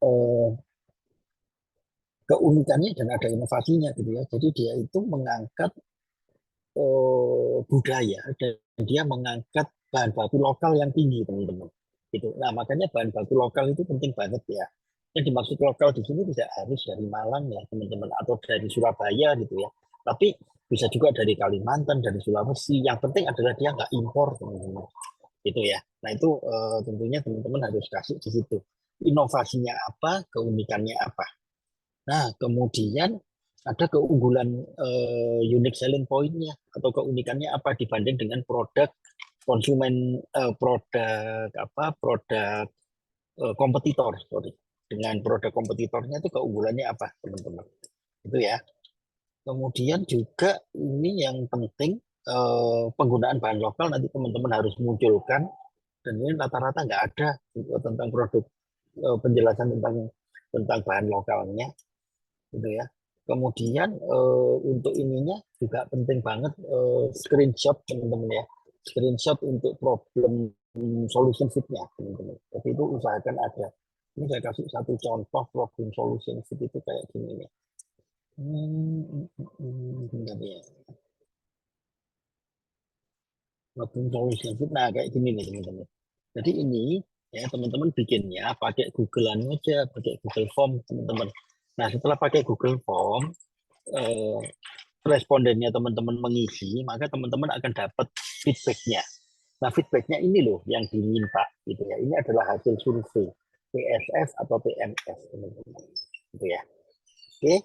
eh, keunikannya dan ada inovasinya gitu ya. Jadi dia itu mengangkat budaya dan dia mengangkat bahan baku lokal yang tinggi teman-teman. Gitu. Nah makanya bahan baku lokal itu penting banget ya. Yang dimaksud lokal di sini tidak harus dari Malang ya teman-teman atau dari Surabaya gitu ya. Tapi bisa juga dari Kalimantan, dari Sulawesi. Yang penting adalah dia nggak impor teman-teman. Gitu ya. Nah itu tentunya teman-teman harus kasih di situ. Inovasinya apa, keunikannya apa. Nah, kemudian ada keunggulan unique selling point-nya atau keunikannya apa dibanding dengan produk konsumen produk kompetitor, sorry. Dengan produk kompetitornya itu keunggulannya apa, teman-teman? Itu ya. Kemudian juga ini yang penting penggunaan bahan lokal nanti teman-teman harus munculkan dan ini rata-rata nggak ada tentang produk penjelasan tentang bahan lokalnya gitu ya. Kemudian untuk ininya juga penting banget screenshot teman-teman ya. Screenshot untuk problem solution fit-nya teman-teman. Jadi itu usahakan ada. Ini saya kasih satu contoh problem solution fit itu kayak gini nih. Bentar ya. Problem solution fit, nah kayak gini nih teman-teman. Jadi ini ya teman-teman bikinnya pakai Google-an aja, pakai Google Form teman-teman. Nah setelah pakai Google Form, respondennya teman-teman mengisi, maka teman-teman akan dapat feedbacknya. Nah, feedbacknya ini loh yang diminta, gitu ya. Ini adalah hasil survei PSS atau PMS, teman-teman. Gitu ya. Oke.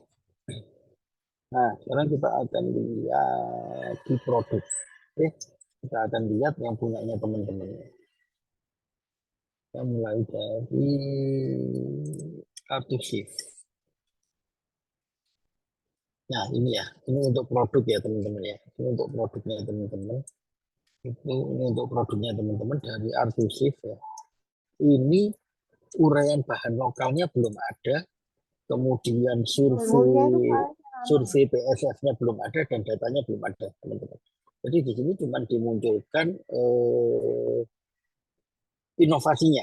Nah, sekarang kita akan lihat di produk. Oke. Kita akan lihat yang punyanya teman-teman. Kita mulai dari Artusif. Nah, ini ya. Ini untuk produk ya, teman-teman ya. Ini untuk produknya teman-teman. Itu ini untuk produknya teman-teman dari Artusif ya. Ini uraian bahan lokalnya belum ada, kemudian survei PSF-nya belum ada dan datanya belum ada teman-teman. Jadi di sini cuma dimunculkan inovasinya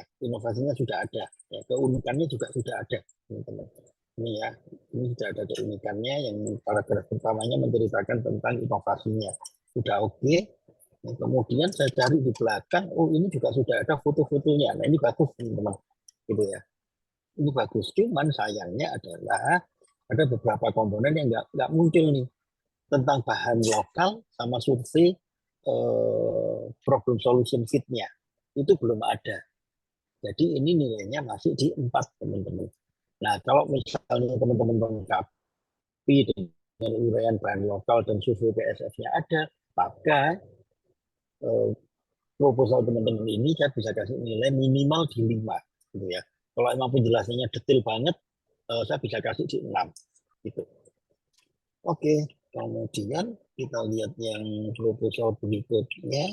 sudah ada, ya, keunikannya juga sudah ada teman-teman. Ini ya, ini sudah ada keunikannya yang paragraf pertamanya menceritakan tentang inovasinya sudah oke. Nah, kemudian saya cari di belakang, oh ini juga sudah ada foto-fotonya. Nah ini bagus teman-teman, gitu ya. Ini bagus, cuman sayangnya adalah ada beberapa komponen yang nggak muncul nih tentang bahan lokal sama survei problem solution fit-nya itu belum ada. Jadi ini nilainya masih di 4 teman-teman. Nah kalau misalnya teman-teman melengkapi dengan uraian bahan lokal dan survei PSF-nya ada, maka proposal teman-teman ini saya bisa kasih nilai minimal di 5 gitu ya. Kalau emang penjelasannya detail banget, saya bisa kasih di 6 gitu. Oke, kemudian kita lihat yang proposal berikutnya.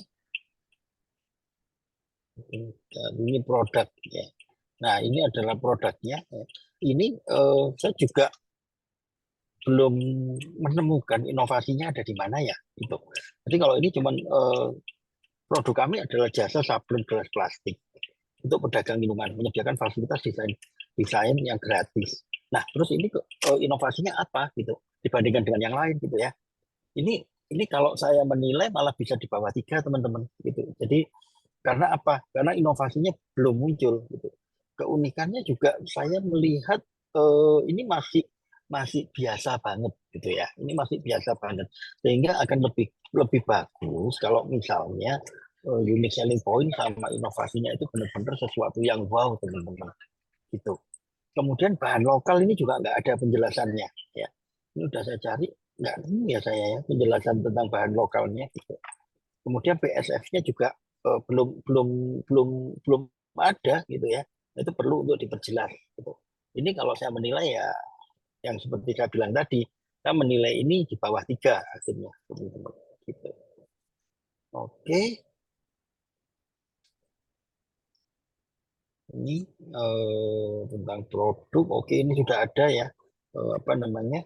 Ini produk ya. Nah, ini adalah produknya. Ini saya juga belum menemukan inovasinya ada di mana ya itu. Jadi kalau ini cuman produk kami adalah jasa sablon gelas plastik untuk pedagang minuman, menyediakan fasilitas desain yang gratis. Nah, terus ini inovasinya apa gitu dibandingkan dengan yang lain gitu ya. Ini kalau saya menilai malah bisa di bawah 3 teman-teman gitu. Jadi karena apa? Karena inovasinya belum muncul gitu. Keunikannya juga saya melihat ini masih masih biasa banget gitu ya. Ini masih biasa banget. Sehingga akan lebih lebih bagus kalau misalnya unique selling point sama inovasinya itu benar-benar sesuatu yang wow, teman-teman. Gitu. Kemudian bahan lokal ini juga nggak ada penjelasannya ya. Ini udah saya cari, nggak nemu ya saya ya penjelasan tentang bahan lokalnya gitu. Kemudian PSF-nya juga belum belum belum belum ada gitu ya. Itu perlu untuk diperjelas gitu. Ini kalau saya menilai ya yang seperti saya bilang tadi, saya menilai ini di bawah 3 akhirnya, teman-teman. Gitu. Oke, ini tentang produk. Oke, ini sudah ada ya. Apa namanya?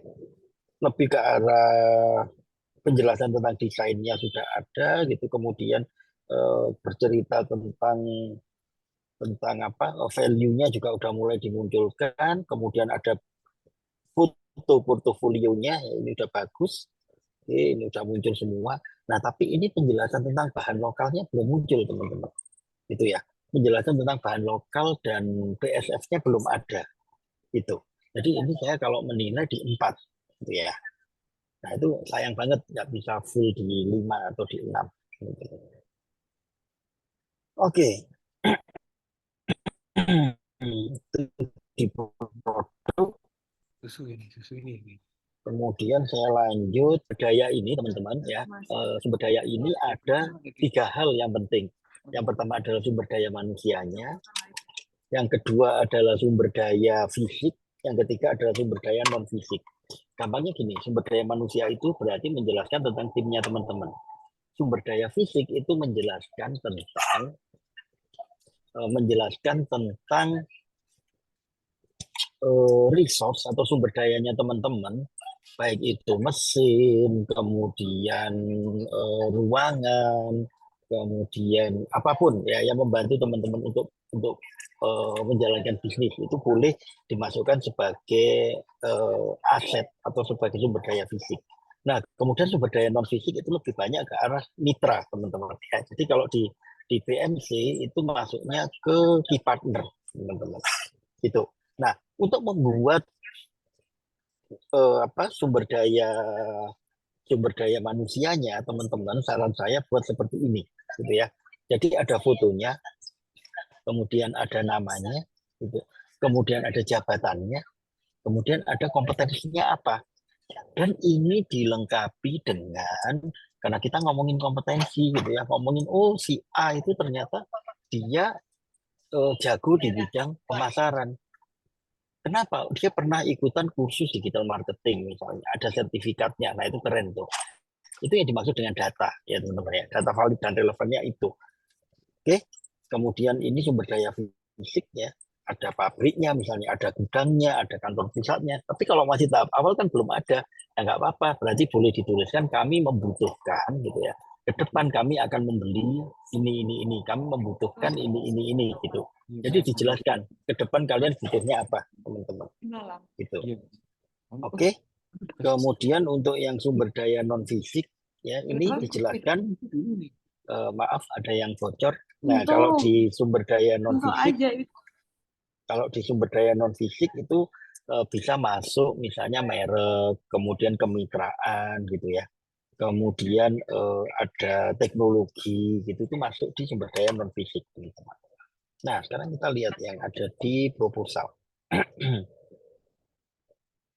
Lebih ke arah penjelasan tentang desainnya sudah ada gitu. Kemudian bercerita tentang apa value-nya juga udah mulai dimunculkan. Kemudian ada foto portofolionya, ya, ini udah bagus. Oke, ini udah muncul semua. Nah, tapi ini penjelasan tentang bahan lokalnya belum muncul, teman-teman. Gitu ya. Penjelasan tentang bahan lokal dan PSF-nya belum ada. Gitu. Jadi ini saya kalau menilai di 4. Gitu ya. Nah, itu sayang banget nggak bisa full di 5 atau di 6. Gitu. Oke. Itu di produk. Susu ini. Kemudian saya lanjut daya ini, teman-teman ya. Sumber daya ini ada 3 hal yang penting. Yang pertama adalah sumber daya manusianya, yang kedua adalah sumber daya fisik, yang ketiga adalah sumber daya non fisik. Gampangnya gini, sumber daya manusia itu berarti menjelaskan tentang timnya teman-teman. Sumber daya fisik itu menjelaskan tentang resource atau sumber dayanya teman-teman, baik itu mesin, kemudian ruangan, kemudian apapun ya yang membantu teman-teman untuk menjalankan bisnis itu boleh dimasukkan sebagai aset atau sebagai sumber daya fisik. Nah, kemudian sumber daya non fisik itu lebih banyak ke arah mitra, teman-teman. Ya, jadi kalau di PMC itu masuknya ke key partner, teman-teman. Gitu. Nah, untuk membuat apa sumber daya manusianya, teman-teman, saran saya buat seperti ini, gitu ya. Jadi ada fotonya, kemudian ada namanya, gitu. Kemudian ada jabatannya, kemudian ada kompetensinya apa. Dan ini dilengkapi dengan, karena kita ngomongin kompetensi, gitu ya, ngomongin oh si A itu ternyata dia jago di bidang pemasaran. Kenapa? Dia pernah ikutan kursus digital marketing misalnya, ada sertifikatnya. Nah, itu keren tuh. Itu yang dimaksud dengan data ya teman-teman ya. Data valid dan relevannya itu. Oke. Kemudian ini sumber daya fisik ya. Ada pabriknya misalnya, ada gudangnya, ada kantor pusatnya. Tapi kalau masih tahap awal kan belum ada. Ya nggak apa-apa. Berarti boleh dituliskan kami membutuhkan gitu ya. Ke depan kami akan membeli ini. Kami membutuhkan ini gitu. Jadi dijelaskan ke depan kalian butuhnya apa, teman-teman. Gitu. Oke. Kemudian untuk yang sumber daya non fisik ya ini dijelaskan maaf ada yang bocor. Nah, kalau di sumber daya non fisik itu bisa masuk misalnya merek, kemudian kemitraan gitu ya. Kemudian ada teknologi gitu itu masuk di sumber daya non fisik, teman-teman. Nah, sekarang kita lihat yang ada di proposal.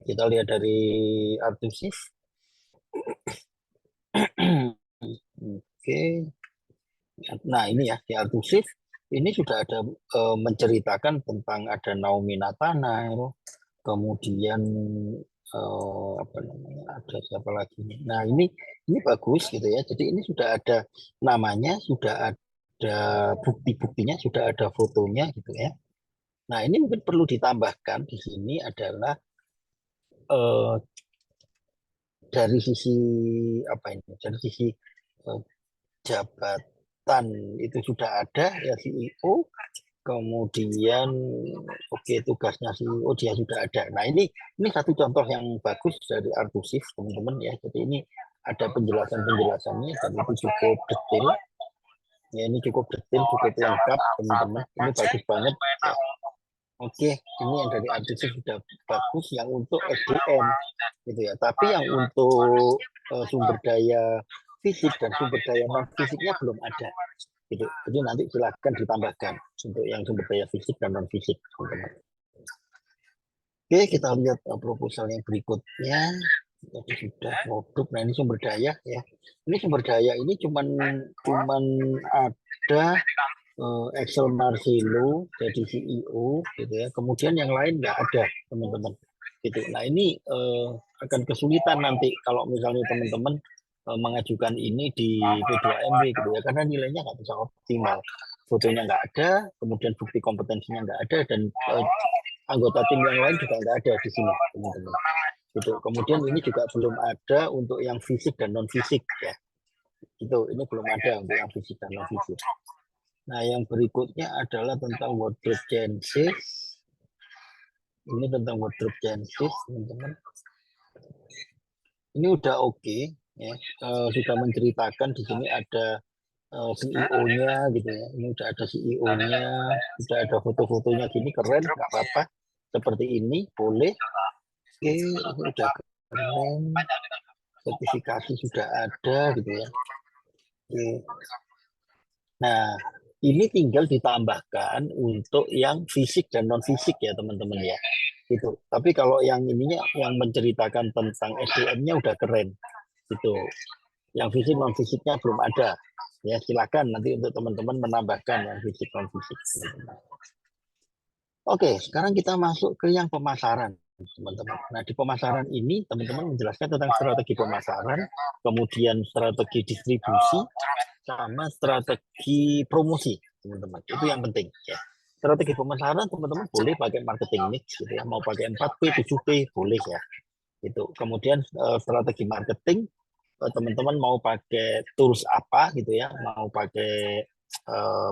Kita lihat dari Artusif. Oke. Nah, ini ya di Artusif ini sudah ada menceritakan tentang ada Naomi Natanael, kemudian apa namanya? Ada siapa lagi? Nah, ini bagus gitu ya. Jadi ini sudah ada namanya, sudah ada bukti-buktinya, sudah ada fotonya gitu ya. Nah, ini mungkin perlu ditambahkan di sini adalah eh, dari sisi apa ini? Dari sisi jabatan itu sudah ada ya CEO, kemudian oke tugasnya CEO dia sudah ada. Nah ini satu contoh yang bagus dari Artusif teman-teman ya. Jadi ini ada penjelasannya dan itu cukup detail. Ya ini cukup detail, cukup lengkap teman-teman. Ini bagus banget. Ya. Oke, ini yang dari artikel sudah bagus, yang untuk SDM gitu ya. Tapi yang untuk sumber daya fisik dan sumber daya non fisiknya belum ada. Gitu. Jadi nanti silakan ditambahkan untuk yang sumber daya fisik dan non fisik, teman-teman. Oke, kita lihat proposal yang berikutnya. Tadi sudah produk. Nah, ini sumber daya ya. Ini sumber daya ini cuman ada Excel Marcelo jadi CEO gitu ya. Kemudian yang lain nggak ada, teman-teman. Gitu. Nah, ini akan kesulitan nanti kalau misalnya teman-teman mengajukan ini di P2MB gitu ya, karena nilainya nggak bisa optimal. Fotonya nggak ada, kemudian bukti kompetensinya nggak ada, dan anggota tim yang lain juga nggak ada di sini, teman-teman. Gitu. Kemudian ini juga belum ada untuk yang fisik dan non fisik ya. Itu ini belum ada untuk yang fisik dan non fisik. Nah, yang berikutnya adalah tentang wardrobe changes. Ini tentang wardrobe changes, teman-teman. Ini udah oke, ya. Sudah menceritakan di sini ada CEO-nya gitu ya. Ini udah ada CEO-nya, sudah ada foto-fotonya gini, keren, nggak apa-apa. Seperti ini boleh. Oke, ini udah keren. Sertifikasi sudah ada gitu ya. Oke. Nah, ini tinggal ditambahkan untuk yang fisik dan non fisik ya teman-teman ya. Gitu. Tapi kalau yang ininya yang menceritakan tentang SDM-nya udah keren. Gitu. Yang fisik non fisiknya belum ada. Ya, silakan nanti untuk teman-teman menambahkan yang fisik non fisik. Oke, sekarang kita masuk ke yang pemasaran, teman-teman. Nah, di pemasaran ini teman-teman menjelaskan tentang strategi pemasaran, kemudian strategi distribusi, sama strategi promosi, teman-teman. Itu yang penting ya. Strategi pemasaran teman-teman boleh pakai marketing mix gitu ya, mau pakai 4P, 7P boleh ya. Itu. Kemudian strategi marketing teman-teman mau pakai tools apa gitu ya, mau pakai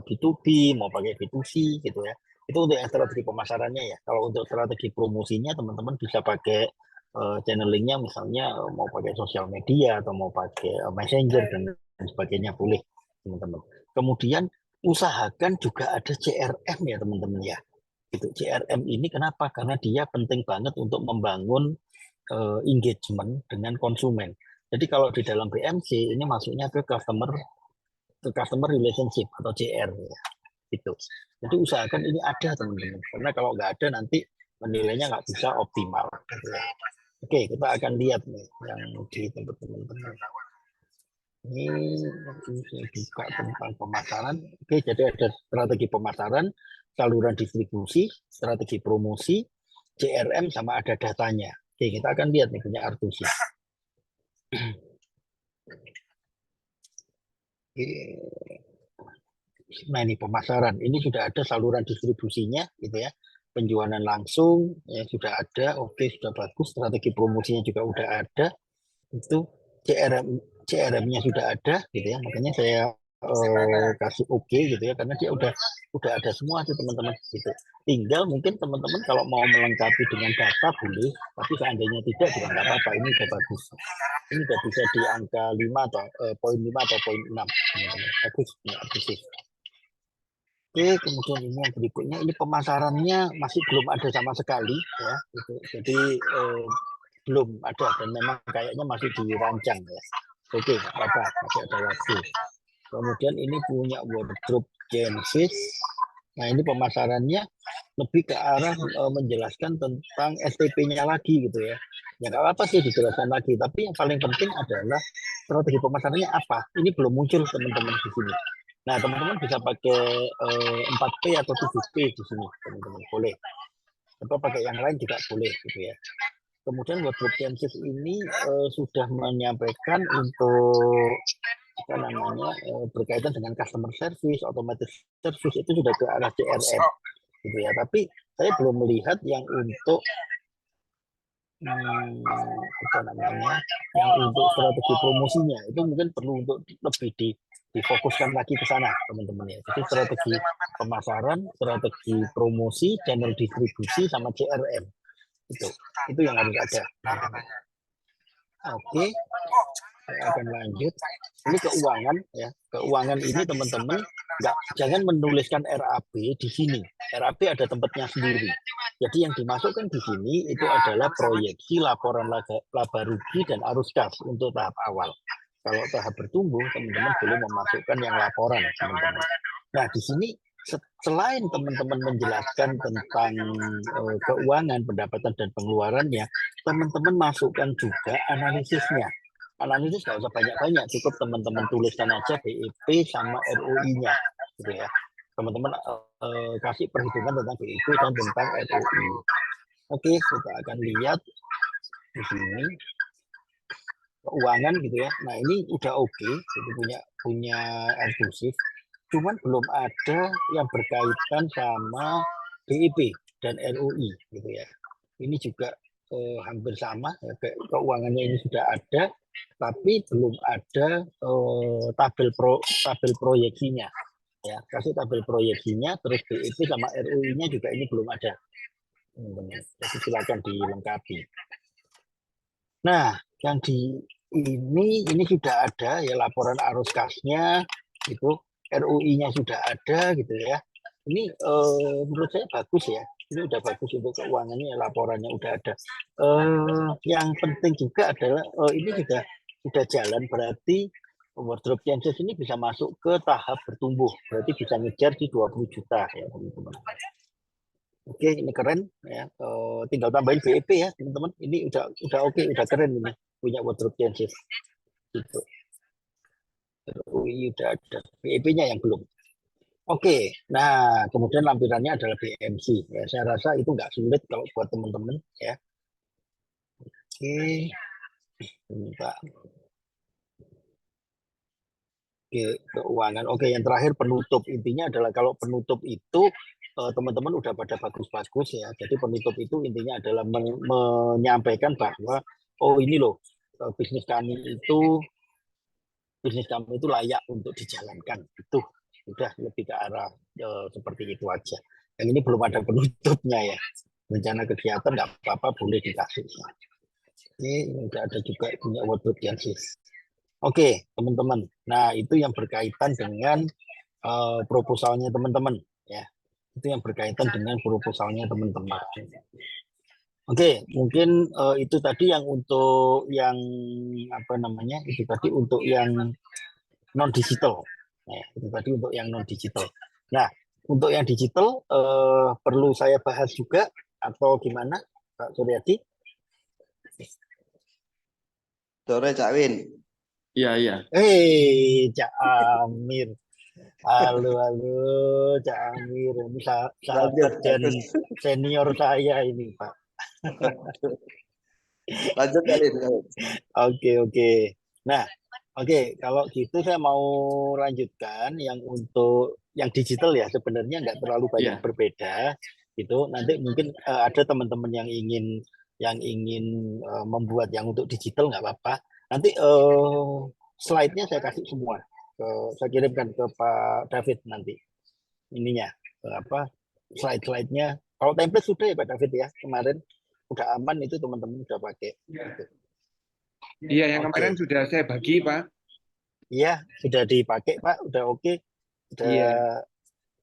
B2B, mau pakai B2C gitu ya. Itu untuk yang strategi pemasarannya ya. Kalau untuk strategi promosinya teman-teman bisa pakai channelingnya misalnya mau pakai sosial media atau mau pakai messenger dan sebagainya boleh teman-teman. Kemudian usahakan juga ada CRM ya teman-teman ya. Gitu. CRM ini kenapa? Karena dia penting banget untuk membangun engagement dengan konsumen. Jadi kalau di dalam BMC ini masuknya ke customer relationship atau CR ya. Gitu. Jadi usahakan ini ada teman-teman. Karena kalau nggak ada nanti penilainya nggak bisa optimal. Gitu ya. Oke, kita akan lihat nih yang di tempat teman-teman. Ini saya buka tentang pemasaran. Oke, jadi ada strategi pemasaran, saluran distribusi, strategi promosi, CRM, sama ada datanya. Oke, kita akan lihat nih punya Artusi. Nah, ini pemasaran. Ini sudah ada saluran distribusinya, gitu ya. Penjualan langsung ya sudah ada. Oke, sudah bagus. Strategi promosinya juga udah ada. Itu CRM-nya sudah ada, gitu ya. Makanya saya kasih oke gitu ya, karena dia udah ada semua tuh teman-teman. Gitu. Tinggal mungkin teman-teman kalau mau melengkapi dengan data boleh, tapi seandainya tidak juga nggak apa-apa. Ini udah bagus. Ini udah bisa di angka 5 atau poin 5 atau poin 6, teman-teman. Bagus, ya, bagus. Oke, kemudian ini yang berikutnya, ini pemasarannya masih belum ada sama sekali ya. Gitu. Jadi belum ada dan memang kayaknya masih dirancang ya. Oke, apa masih ada waktu. Kemudian ini punya wardrobe changes. Nah, ini pemasarannya lebih ke arah menjelaskan tentang STP-nya lagi gitu ya. Ya nggak apa sih dijelaskan lagi, tapi yang paling penting adalah strategi pemasarannya apa. Ini belum muncul teman-teman di sini. Nah, teman-teman bisa pakai 4P atau 7P di sini, teman-teman. Boleh. Atau pakai yang lain juga boleh gitu ya. Kemudian wardrobe changes ini sudah menyampaikan untuk apa namanya berkaitan dengan customer service, automatic service itu sudah ke arah CRM gitu ya. Tapi saya belum melihat yang untuk apa namanya yang untuk strategi promosinya. Itu mungkin perlu untuk lebih difokuskan lagi ke sana teman-teman ya. Jadi strategi pemasaran, strategi promosi, channel distribusi, sama CRM itu yang harus ada. Oke, saya akan lanjut. Ini keuangan ya. Keuangan ini teman-teman jangan menuliskan RAB di sini RAP ada tempatnya sendiri. Jadi yang dimasukkan di sini itu adalah proyeksi laporan laba rugi dan arus kas untuk tahap awal. Kalau tahap bertumbuh, teman-teman boleh memasukkan yang laporan, teman-teman. Nah, di sini selain teman-teman menjelaskan tentang keuangan, pendapatan dan pengeluarannya, teman-teman masukkan juga analisisnya. Analisis nggak usah banyak-banyak, cukup teman-teman tuliskan aja BEP sama ROI-nya, gitu ya. Teman-teman kasih perhitungan tentang BEP dan tentang ROI. Oke, kita akan lihat di sini keuangan gitu ya. Nah ini udah oke, jadi punya inklusif. Cuman belum ada yang berkaitan sama BEP dan ROI gitu ya. Ini juga hampir sama, ya, keuangannya ini sudah ada, tapi belum ada tabel proyeksinya. Ya, kasih tabel proyeksinya, terus BEP sama ROI-nya juga ini belum ada. Jadi silakan dilengkapi. Nah, yang di ini sudah ada ya laporan arus kasnya, itu ROI-nya sudah ada gitu ya. Ini menurut saya bagus ya. Ini udah bagus untuk keuangannya, laporannya udah ada. Yang penting juga adalah ini sudah jalan, berarti wardrobe changes ini bisa masuk ke tahap bertumbuh. Berarti bisa ngejar di 20 juta ya teman-teman. Oke, ini keren ya. Tinggal tambahin BEP ya teman-teman. Ini udah oke, udah keren ini punya wardrobe changes. Gitu. ROI udah ada, BEP-nya yang belum. Oke, nah kemudian lampirannya adalah BMC. Ya, saya rasa itu nggak sulit kalau buat teman-teman ya. Oke, minta. Oke, keuangan. Oke, yang terakhir penutup. Intinya adalah kalau penutup itu teman-teman udah pada bagus-bagus ya. Jadi penutup itu intinya adalah menyampaikan bahwa oh ini loh bisnis kami itu layak untuk dijalankan. Itu sudah lebih ke arah seperti itu aja. Yang ini belum ada penutupnya ya. Rencana kegiatan nggak apa-apa, boleh dikasih. Ini udah ada juga punya wardrobe changes. Oke, teman-teman. Nah, itu yang berkaitan dengan proposalnya teman-teman ya. Itu yang berkaitan dengan proposalnya teman-teman. Oke, mungkin itu tadi yang untuk yang apa namanya? Itu tadi untuk yang non digital. Nah, itu tadi untuk yang non digital. Nah, untuk yang digital perlu saya bahas juga atau gimana, Pak Suryadi? Sore Cak Win. Iya. Cak Amir. Halo, Cak Amir. Ini sahabat dan senior saya ini, Pak. Lanjut Cak Win. Oke. Nah, oke, kalau gitu saya mau lanjutkan yang untuk yang digital ya, sebenarnya nggak terlalu banyak berbeda gitu. Nanti mungkin ada teman-teman yang ingin membuat yang untuk digital nggak apa-apa. Nanti slide-nya saya kasih semua. Saya kirimkan ke Pak David nanti ininya slide-slide-nya. Kalau template sudah ya Pak David ya, kemarin udah aman itu teman-teman udah pakai. Gitu. Iya, yang kemarin sudah saya bagi, Pak. Iya, sudah dipakai, Pak. Udah oke.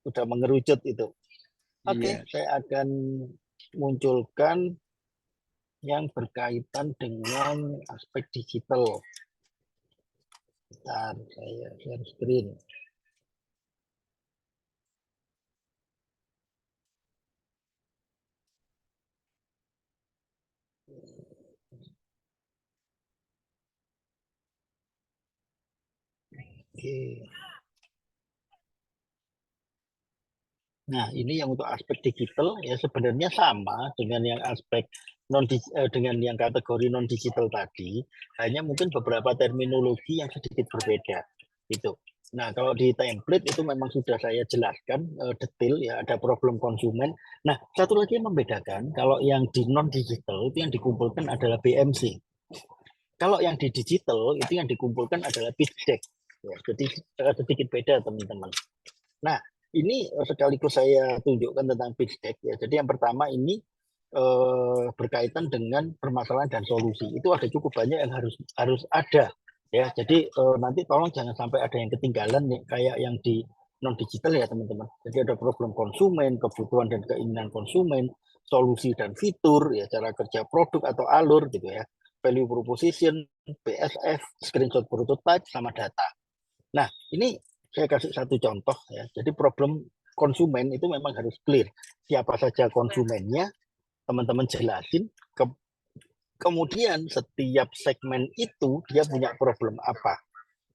Udah mengerucut itu. Oke, saya akan munculkan yang berkaitan dengan aspek digital. Bentar, saya share screen. Oke. Nah, ini yang untuk aspek digital ya sebenarnya sama dengan yang aspek dengan yang kategori non digital tadi, hanya mungkin beberapa terminologi yang sedikit berbeda gitu. Nah, kalau di template itu memang sudah saya jelaskan detail ya, ada problem konsumen. Nah, satu lagi yang membedakan kalau yang di non digital itu yang dikumpulkan adalah BMC. Kalau yang di digital itu yang dikumpulkan adalah pitch deck. Ya, jadi sedikit beda teman-teman. Nah, ini sekaligus saya tunjukkan tentang pitch deck ya. Jadi yang pertama ini berkaitan dengan permasalahan dan solusi. Itu ada cukup banyak yang harus ada ya. Jadi nanti tolong jangan sampai ada yang ketinggalan nih, kayak yang di non digital ya teman-teman. Jadi ada problem konsumen, kebutuhan dan keinginan konsumen, solusi dan fitur, ya cara kerja produk atau alur gitu ya, value proposition, BSF, screenshot prototype, sama data. Nah, ini saya kasih satu contoh ya. Jadi problem konsumen itu memang harus clear. Siapa saja konsumennya, teman-teman jelasin. Kemudian setiap segmen itu dia punya problem apa,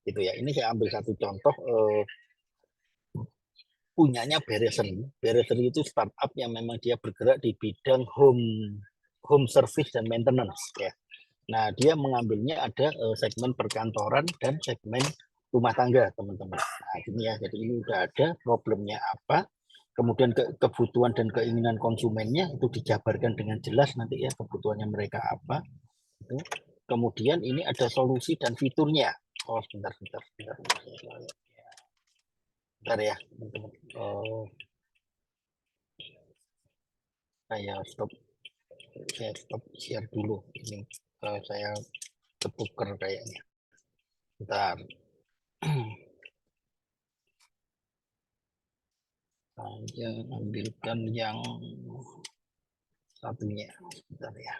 gitu ya. Ini saya ambil satu contoh punyanya Beresri. Beresri itu startup yang memang dia bergerak di bidang home service dan maintenance ya. Nah, dia mengambilnya ada segmen perkantoran dan segmen rumah tangga, teman-teman. Nah, ini ya, jadi ini udah ada problemnya apa, kemudian kebutuhan dan keinginan konsumennya itu dijabarkan dengan jelas nanti ya, kebutuhannya mereka apa. Itu. Kemudian ini ada solusi dan fiturnya. Oh, sebentar. Bentar ya, teman-teman. Saya stop share dulu. Ini saya ketuker kayaknya. Bentar. Saya ambilkan yang satunya. Bentar ya.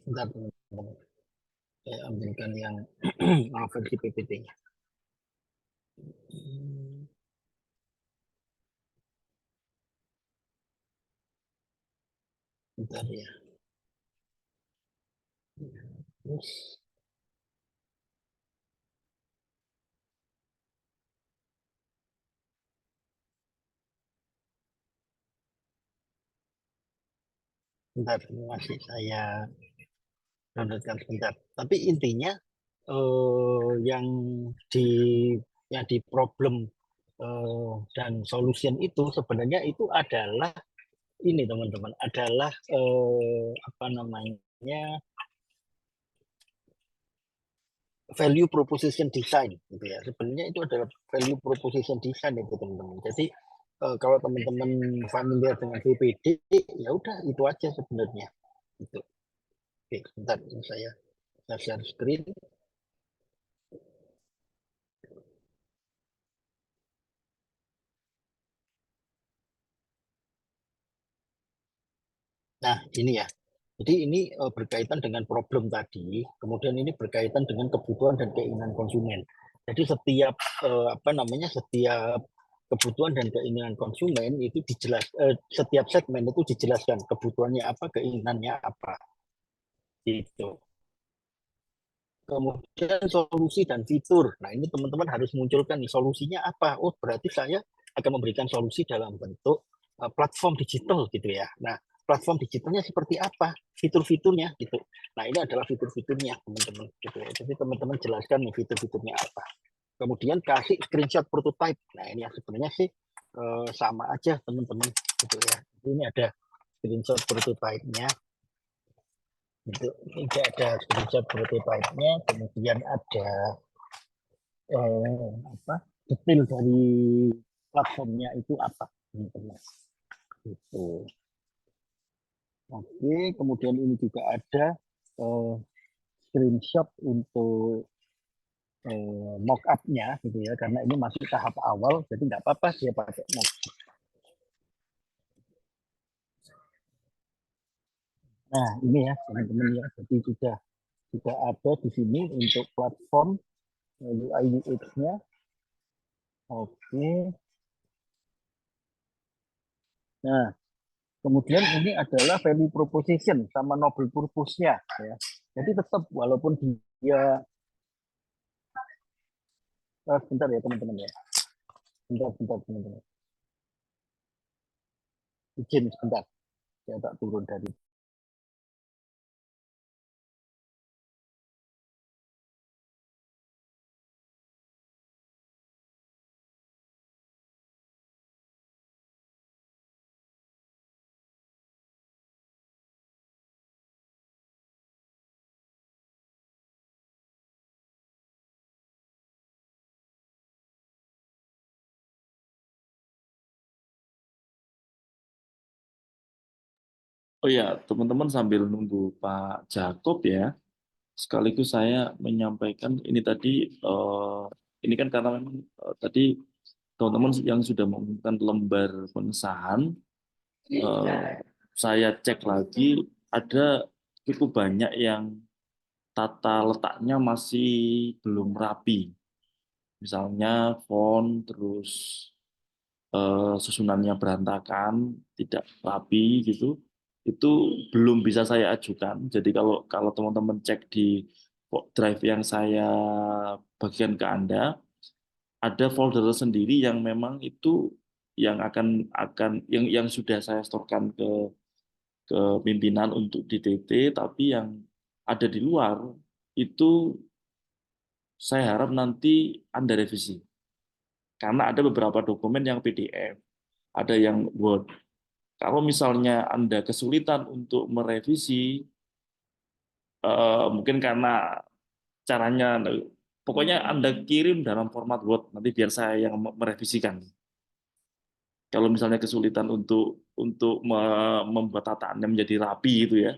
Bentar teman-teman. Saya ambilkan yang versi PPT-nya. Bentar ya. Terus. Bentar, masih saya downloadkan sebentar. Tapi intinya yang di problem dan solution itu sebenarnya itu adalah ini teman-teman, adalah apa namanya, value proposition design gitu ya. Sebenarnya itu adalah value proposition design itu teman-teman. Jadi kalau teman-teman familiar dengan VPD ya udah itu aja sebenarnya itu. Oke, sebentar saya share screen. Nah, ini ya. Jadi ini berkaitan dengan problem tadi, kemudian ini berkaitan dengan kebutuhan dan keinginan konsumen. Jadi setiap apa namanya, setiap kebutuhan dan keinginan konsumen itu setiap segmen itu dijelaskan kebutuhannya apa, keinginannya apa. Gitu. Kemudian solusi dan fitur. Nah, ini teman-teman harus munculkan nih solusinya apa. Oh, berarti saya akan memberikan solusi dalam bentuk platform digital gitu ya. Nah, platform digitalnya seperti apa? Fitur-fiturnya gitu. Nah, ini adalah fitur-fiturnya, teman-teman gitu ya. Jadi teman-teman jelaskan nih fitur-fiturnya apa. Kemudian kasih screenshot prototype. Nah, ini yang sebenarnya sih sama aja, teman-teman gitu ya. Ini ada screenshot prototype-nya. Itu ada screenshot prototype-nya, kemudian ada apa, detail dari platformnya itu apa, teman-teman. Itu. Oke, kemudian ini juga ada screenshot untuk mockup-nya gitu ya, karena ini masih tahap awal, jadi nggak apa-apa dia pakai mockup. Nah, ini ya teman-teman ya, jadi sudah ada di sini untuk platform UI UX-nya. Oke. Nah, kemudian ini adalah value proposition sama noble purpose-nya ya. Jadi tetap walaupun dia sebentar ya teman-teman ya. Sebentar teman-teman. Izin sebentar. Saya tak turun dari. Oh ya, teman-teman sambil nunggu Pak Jakob ya, sekaligus saya menyampaikan ini tadi, ini kan karena memang tadi teman-teman yang sudah mengumumkan lembar pengesahan, saya cek lagi ada cukup banyak yang tata letaknya masih belum rapi. Misalnya font, terus susunannya berantakan, tidak rapi gitu. Itu belum bisa saya ajukan. Jadi kalau teman-teman cek di drive yang saya bagikan ke Anda, ada folder sendiri yang memang itu yang yang sudah saya storekan ke pimpinan untuk di TT, tapi yang ada di luar itu saya harap nanti Anda revisi. Karena ada beberapa dokumen yang PDF, ada yang Word. Kalau misalnya Anda kesulitan untuk merevisi, mungkin karena caranya, pokoknya Anda kirim dalam format Word, nanti biar saya yang merevisikan. Kalau misalnya kesulitan untuk membuat tataannya menjadi rapi itu ya,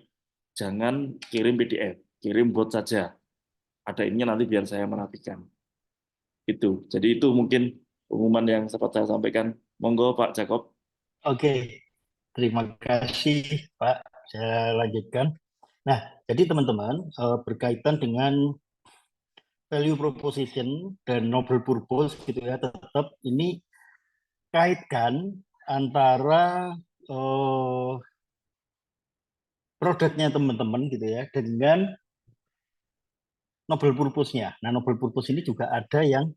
jangan kirim PDF, kirim Word saja. Ada ininya nanti biar saya merapikan. Itu. Jadi itu mungkin pengumuman yang sempat saya sampaikan. Monggo Pak Jakob. Oke, terima kasih Pak. Saya lanjutkan. Nah, jadi teman-teman berkaitan dengan value proposition dan noble purpose gitu ya, tetap ini kaitkan antara produknya teman-teman gitu ya dengan noble purpose-nya. Nah, noble purpose ini juga ada yang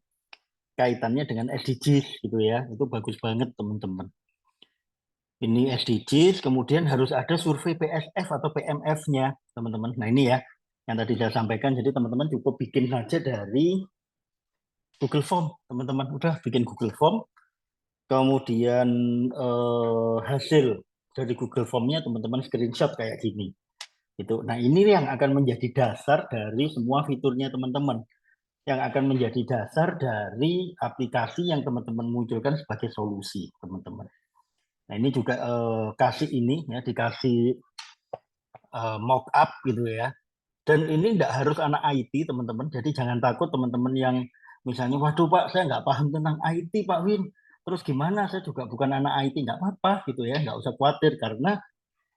kaitannya dengan SDGs gitu ya. Itu bagus banget teman-teman. Ini SDGs, kemudian harus ada survei PSF atau PMF-nya, teman-teman. Nah, ini ya, yang tadi saya sampaikan. Jadi, teman-teman cukup bikin saja dari Google Form, teman-teman. Udah bikin Google Form, kemudian hasil dari Google Form-nya, teman-teman screenshot kayak gini. Gitu. Nah, ini yang akan menjadi dasar dari semua fiturnya teman-teman. Yang akan menjadi dasar dari aplikasi yang teman-teman munculkan sebagai solusi, teman-teman. Nah, ini juga kasih ini ya, dikasih mock up gitu ya. Dan ini tidak harus anak IT teman-teman. Jadi jangan takut teman-teman yang misalnya, waduh Pak, saya nggak paham tentang IT Pak Win. Terus gimana? Saya juga bukan anak IT, nggak apa-apa gitu ya, nggak usah khawatir karena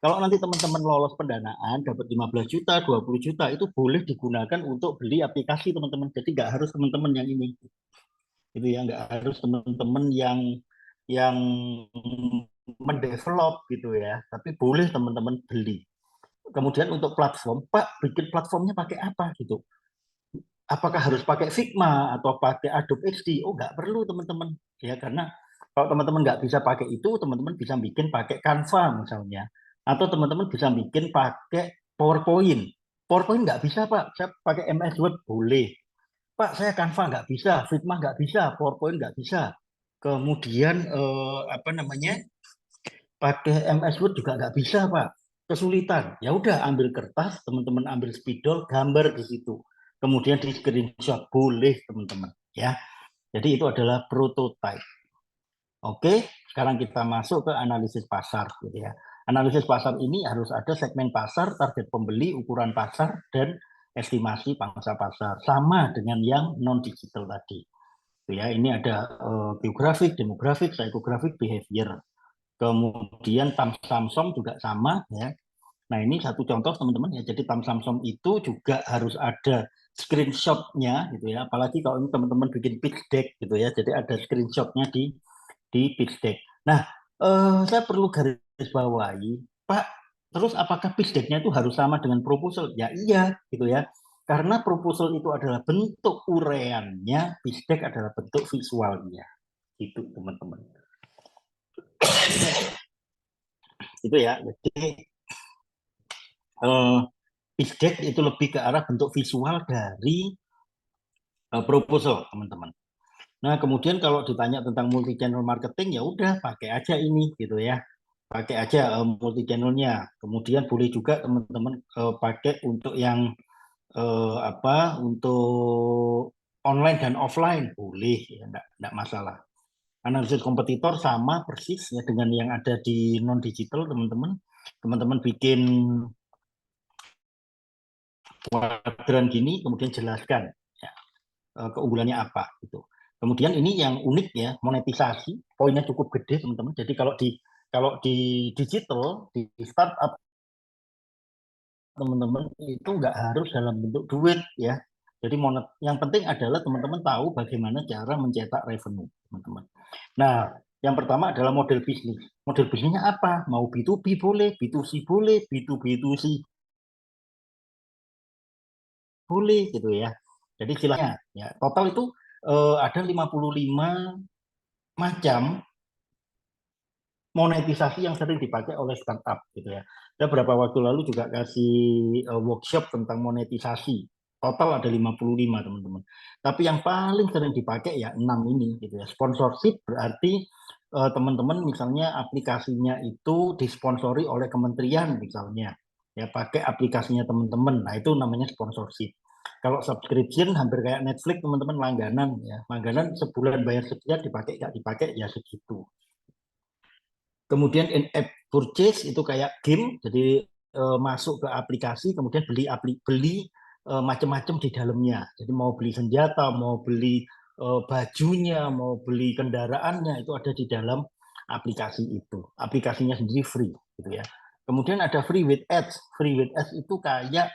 kalau nanti teman-teman lolos pendanaan dapat 15 juta, 20 juta itu boleh digunakan untuk beli aplikasi teman-teman. Jadi nggak harus teman-teman yang ini, itu ya nggak harus teman-teman yang mendevelop gitu ya, tapi boleh teman-teman beli. Kemudian untuk platform, Pak, bikin platformnya pakai apa gitu? Apakah harus pakai Figma atau pakai Adobe XD? Oh, nggak perlu teman-teman. Ya, karena kalau teman-teman nggak bisa pakai itu, teman-teman bisa bikin pakai Canva misalnya. Atau teman-teman bisa bikin pakai PowerPoint. PowerPoint nggak bisa, Pak. Saya pakai MS Word, boleh. Pak, saya Canva nggak bisa, Figma nggak bisa, PowerPoint nggak bisa. Kemudian, apa namanya, pakai MS Word juga nggak bisa, Pak. Kesulitan. Ya udah, ambil kertas, teman-teman ambil spidol, gambar di situ. Kemudian di screenshot, boleh teman-teman. Ya, jadi itu adalah prototype. Oke, sekarang kita masuk ke analisis pasar, gitu ya. Analisis pasar ini harus ada segmen pasar, target pembeli, ukuran pasar, dan estimasi pangsa pasar. Sama dengan yang non-digital tadi. Ya, ini ada geografik, demografik, psikografik, behavior. Kemudian Tam Samsung juga sama ya. Nah, ini satu contoh teman-teman ya. Jadi Tam Samsung itu juga harus ada screenshot-nya gitu ya. Apalagi kalau ini teman-teman bikin pitch deck gitu ya. Jadi ada screenshot-nya di pitch deck. Nah, saya perlu garis bawahi, Pak, terus apakah pitch deck-nya itu harus sama dengan proposal? Ya iya gitu ya. Karena proposal itu adalah bentuk uraiannya, pitch deck adalah bentuk visualnya. Itu teman-teman. Itu ya. Jadi pitch deck itu lebih ke arah bentuk visual dari proposal, teman-teman. Nah, kemudian kalau ditanya tentang multi channel marketing, ya udah pakai aja ini gitu ya. Pakai aja multi channelnya. Kemudian boleh juga teman-teman pakai untuk yang untuk online dan offline boleh ya, enggak masalah. Analisis kompetitor sama persis ya dengan yang ada di non digital teman-teman. Teman-teman bikin kuadran gini, kemudian jelaskan ya, keunggulannya apa gitu. Kemudian ini yang unik ya, monetisasi, poinnya cukup gede teman-teman. Jadi kalau di digital, di startup teman-teman itu nggak harus dalam bentuk duit ya. Jadi yang penting adalah teman-teman tahu bagaimana cara mencetak revenue, teman-teman. Nah, yang pertama adalah model bisnis. Model bisnisnya apa? Mau B2B boleh, B2C boleh, B2B2C boleh gitu ya. Jadi silahkan ya. Total itu ada 55 macam monetisasi yang sering dipakai oleh startup gitu ya. Saya beberapa waktu lalu juga kasih workshop tentang monetisasi. Total ada 55 teman-teman. Tapi yang paling sering dipakai ya 6 ini gitu ya. Sponsorship berarti teman-teman misalnya aplikasinya itu disponsori oleh kementerian misalnya. Ya pakai aplikasinya teman-teman. Nah, itu namanya sponsorship. Kalau subscription hampir kayak Netflix teman-teman, langganan ya. Langganan sebulan bayar sekian, dipakai nggak dipakai ya segitu. Kemudian in-app purchase itu kayak game, jadi masuk ke aplikasi, kemudian beli macam-macam di dalamnya. Jadi mau beli senjata, mau beli bajunya, mau beli kendaraannya, itu ada di dalam aplikasi itu. Aplikasinya sendiri free, gitu ya. Kemudian ada free with ads. Free with ads itu kayak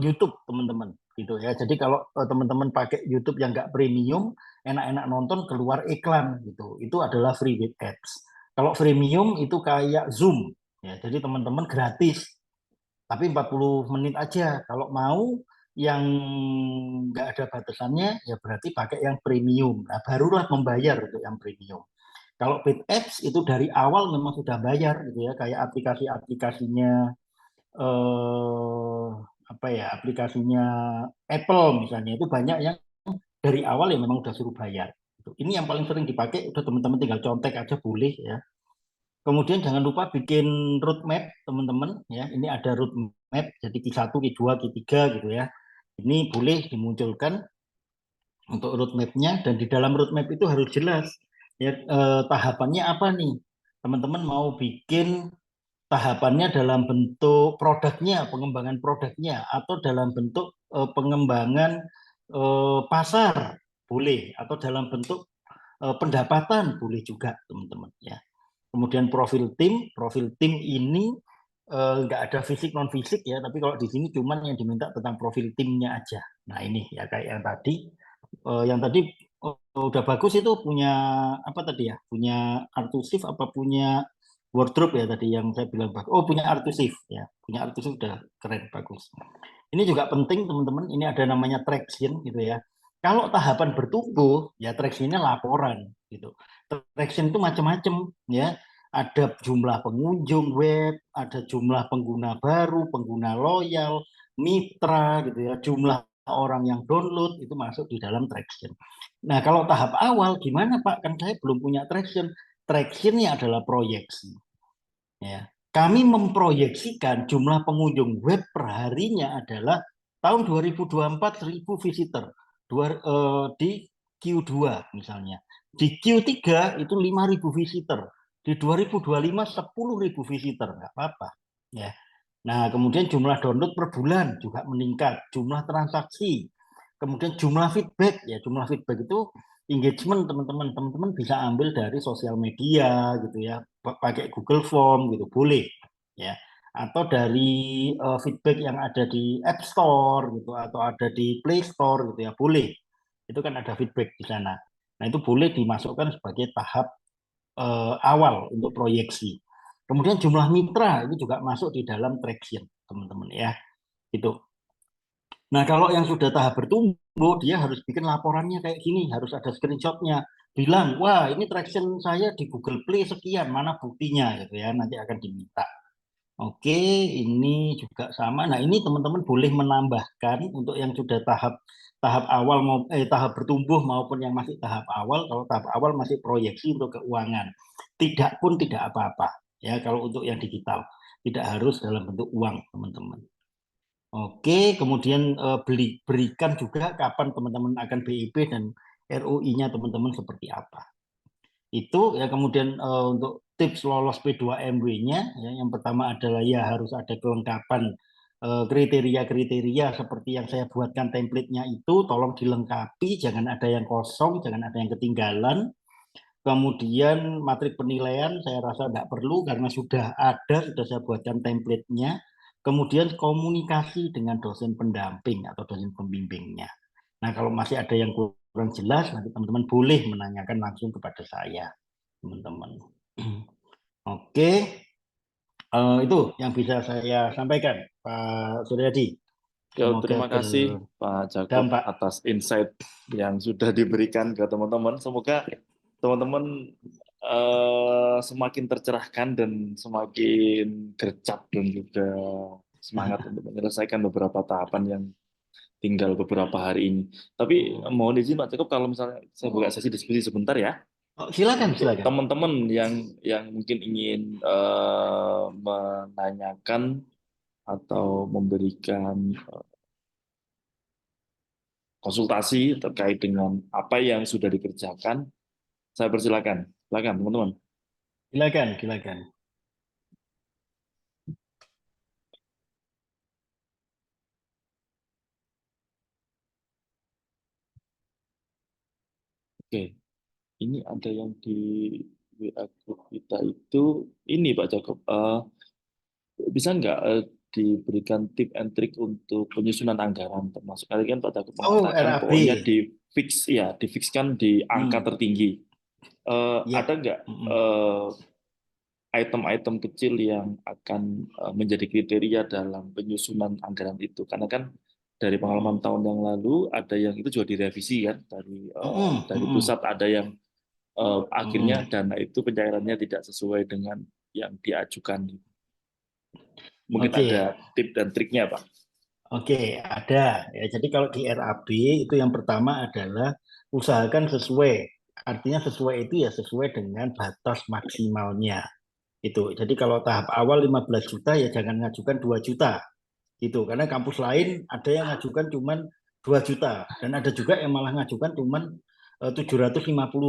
YouTube, teman-teman, gitu ya. Jadi kalau teman-teman pakai YouTube yang nggak premium, enak-enak nonton keluar iklan, gitu. Itu adalah free with ads. Kalau freemium itu kayak Zoom, ya. Jadi teman-teman gratis, tapi 40 menit aja. Kalau mau yang nggak ada batasannya, ya berarti pakai yang premium. Nah, barulah membayar untuk yang premium. Kalau paid apps itu dari awal memang sudah bayar, gitu ya. Kayak aplikasinya apa ya, aplikasinya Apple misalnya, itu banyak yang dari awal ya memang udah suruh bayar. Ini yang paling sering dipakai, udah teman-teman tinggal contek aja boleh ya. Kemudian jangan lupa bikin roadmap teman-teman ya. Ini ada roadmap, jadi Q1, Q2, Q3 gitu ya. Ini boleh dimunculkan untuk roadmapnya, dan di dalam roadmap itu harus jelas ya, tahapannya apa nih. Teman-teman mau bikin tahapannya dalam bentuk produknya, pengembangan produknya, atau dalam bentuk pengembangan pasar boleh, atau dalam bentuk pendapatan boleh juga teman-teman ya. Kemudian profil tim ini nggak ada fisik non fisik ya, tapi kalau di sini cuman yang diminta tentang profil timnya aja. Nah ini ya kayak yang tadi udah bagus itu punya apa tadi ya, punya Artusif apa punya wardrobe ya tadi yang saya bilang bagus. Oh punya Artusif ya, punya Artusif udah keren bagus. Ini juga penting teman-teman, ini ada namanya traction gitu ya. Kalau tahapan bertumbuh ya tractionnya laporan gitu. Traction itu macam-macam ya. Ada jumlah pengunjung web, ada jumlah pengguna baru, pengguna loyal, mitra gitu ya, jumlah orang yang download itu masuk di dalam traction. Nah, kalau tahap awal gimana Pak? Kan saya belum punya traction. Tractionnya adalah proyeksi. Ya. Kami memproyeksikan jumlah pengunjung web per harinya adalah tahun 2024 1000 visitor di Q2 misalnya. Di Q3 itu 5.000 visitor. Di 2025 10.000 visitor, nggak apa-apa. Ya. Nah, kemudian jumlah download per bulan juga meningkat, jumlah transaksi, kemudian jumlah feedback. Ya, jumlah feedback itu engagement teman-teman bisa ambil dari sosial media gitu ya, pakai Google Form gitu boleh ya, atau dari feedback yang ada di App Store gitu, atau ada di Play Store gitu ya boleh. Itu kan ada feedback di sana. Nah itu boleh dimasukkan sebagai tahap awal untuk proyeksi. Kemudian jumlah mitra itu juga masuk di dalam traction teman-teman ya gitu. Nah, kalau yang sudah tahap bertumbuh, dia harus bikin laporannya kayak gini, harus ada screenshotnya. Bilang, wah ini traction saya di Google Play sekian, mana buktinya gitu ya, nanti akan diminta. Oke, ini juga sama. Nah, ini teman-teman boleh menambahkan untuk yang sudah tahap awal tahap bertumbuh maupun yang masih tahap awal. Kalau tahap awal masih proyeksi untuk keuangan. Tidak pun tidak apa-apa ya kalau untuk yang digital. Tidak harus dalam bentuk uang, teman-teman. Oke, kemudian berikan juga kapan teman-teman akan BIP dan ROI-nya teman-teman seperti apa. Itu ya. Kemudian untuk tips lolos P2MW-nya ya, yang pertama adalah ya harus ada kelengkapan kriteria-kriteria seperti yang saya buatkan template-nya itu tolong dilengkapi, jangan ada yang kosong, jangan ada yang ketinggalan. Kemudian matrik penilaian saya rasa tidak perlu karena sudah ada, sudah saya buatkan template-nya. Kemudian komunikasi dengan dosen pendamping atau dosen pembimbingnya. Nah, kalau masih ada yang kurang jelas, nanti teman-teman boleh menanyakan langsung kepada saya, teman-teman. Oke, itu yang bisa saya sampaikan, Pak Suryadi. Ya, Semoga terima kasih Pak Jacob berdampak. atas insight yang sudah diberikan ke teman-teman. Semoga teman-teman semakin tercerahkan dan semakin gercep dan juga semangat untuk menyelesaikan beberapa tahapan yang tinggal beberapa hari ini. Tapi mohon izin Pak Jacob kalau misalnya saya buka sesi diskusi sebentar ya. Oh, silakan, Untuk silakan. teman-teman yang mungkin ingin menanyakan atau memberikan konsultasi terkait dengan apa yang sudah dikerjakan, saya persilakan. Silakan teman-teman. Silakan, silakan. Oke, ini ada yang di WA group kita itu, ini Pak Jacob, bisa nggak diberikan tip and trick untuk penyusunan anggaran, termasuk tadi kan Pak Jacob Oh, mengatakan RAB. pokoknya difixkan di angka Hmm, tertinggi. ya. Ada nggak Hmm. item-item kecil yang akan menjadi kriteria dalam penyusunan anggaran itu? Karena kan dari pengalaman tahun yang lalu ada yang itu juga direvisi kan Hmm, dari hmm, pusat, ada yang akhirnya hmm. dana itu pencairannya tidak sesuai dengan yang diajukan. Mungkin Oke, ada tip dan triknya, Pak. oke, ada. Ya, jadi kalau di RAB itu yang pertama adalah usahakan sesuai. Artinya sesuai itu ya sesuai dengan batas maksimalnya. Itu. Jadi kalau tahap awal 15 juta ya jangan ngajukan 2 juta. Gitu. Karena kampus lain ada yang ngajukan cuman 2 juta dan ada juga yang malah ngajukan cuman 750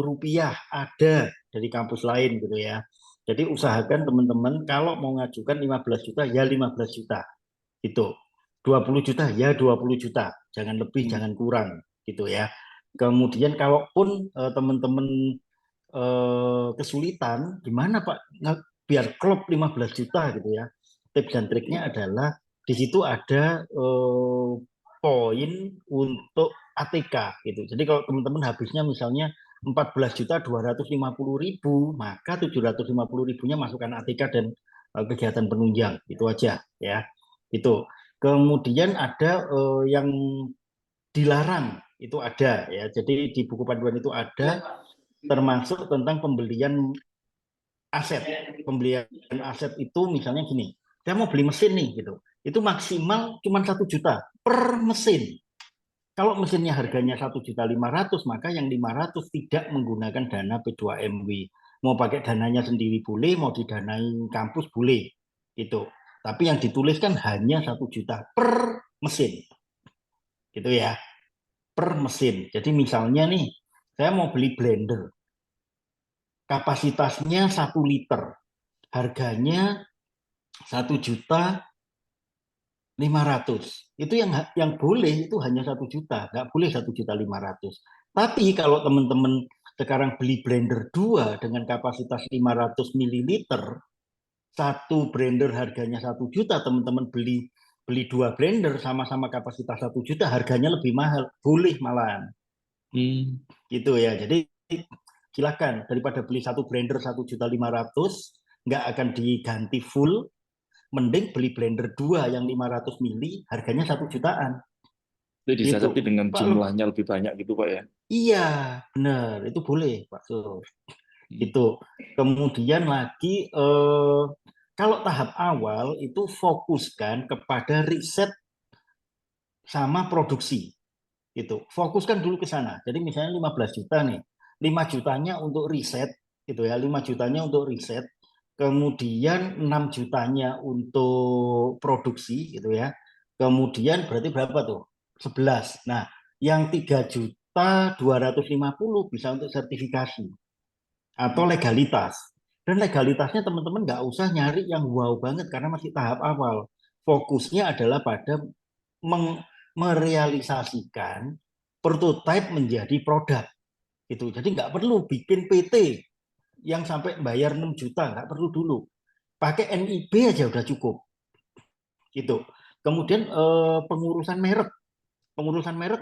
rupiah, ada dari kampus lain gitu ya. Jadi usahakan teman-teman kalau mau ngajukan 15 juta ya 15 juta gitu. 20 juta ya 20 juta, jangan lebih Hmm. jangan kurang gitu ya. Kemudian kalaupun teman-teman kesulitan gimana Pak biar klop 15 juta gitu ya. Tips dan triknya adalah di situ ada poin untuk ATK gitu. Jadi kalau teman-teman habisnya misalnya 14.250.000, maka 750.000-nya masukkan ATK dan kegiatan penunjang. Itu aja ya. Itu. Kemudian ada yang dilarang, itu ada ya. Jadi di buku panduan itu ada termasuk tentang pembelian aset. Pembelian aset itu misalnya gini, saya mau beli mesin nih gitu. Itu maksimal cuma 1 juta per mesin. Kalau mesinnya harganya 1.500.000, maka yang 500 tidak menggunakan dana P2MW. Mau pakai dananya sendiri boleh, mau didanai kampus boleh. Itu. Tapi yang dituliskan hanya 1 juta per mesin. Gitu ya. Per mesin. Jadi misalnya nih, saya mau beli blender. Kapasitasnya 1 liter. Harganya 1.500.000. Itu yang boleh itu hanya 1 juta, nggak boleh 1.500.000. Tapi kalau teman-teman sekarang beli blender 2 dengan kapasitas 500 mililiter, satu blender harganya 1 juta, teman-teman beli beli 2 blender sama-sama kapasitas 1 juta, harganya lebih mahal, boleh malahan. Gitu ya. Jadi silakan daripada beli satu blender 1.500.000 nggak akan diganti full, mending beli blender 2 yang 500 mili harganya 1 jutaan Itu gitu disiasati dengan Pak. jumlahnya lebih banyak gitu, Pak ya. Iya benar, itu boleh Pak Sur. Itu kemudian lagi kalau tahap awal itu fokuskan kepada riset sama produksi gitu, fokuskan dulu ke sana. Jadi misalnya 15 juta nih, 5 jutanya untuk riset gitu ya, 5 jutanya untuk riset, kemudian 6 jutanya untuk produksi gitu ya. Kemudian berarti berapa tuh? 11. Nah, yang 3.250.000 bisa untuk sertifikasi atau legalitas. Dan legalitasnya teman-teman nggak usah nyari yang wow banget karena masih tahap awal. fokusnya adalah pada merealisasikan prototipe menjadi produk gitu. Jadi nggak perlu bikin PT yang sampai bayar 6 juta, nggak perlu dulu. Pakai NIB aja udah cukup gitu. Kemudian pengurusan merek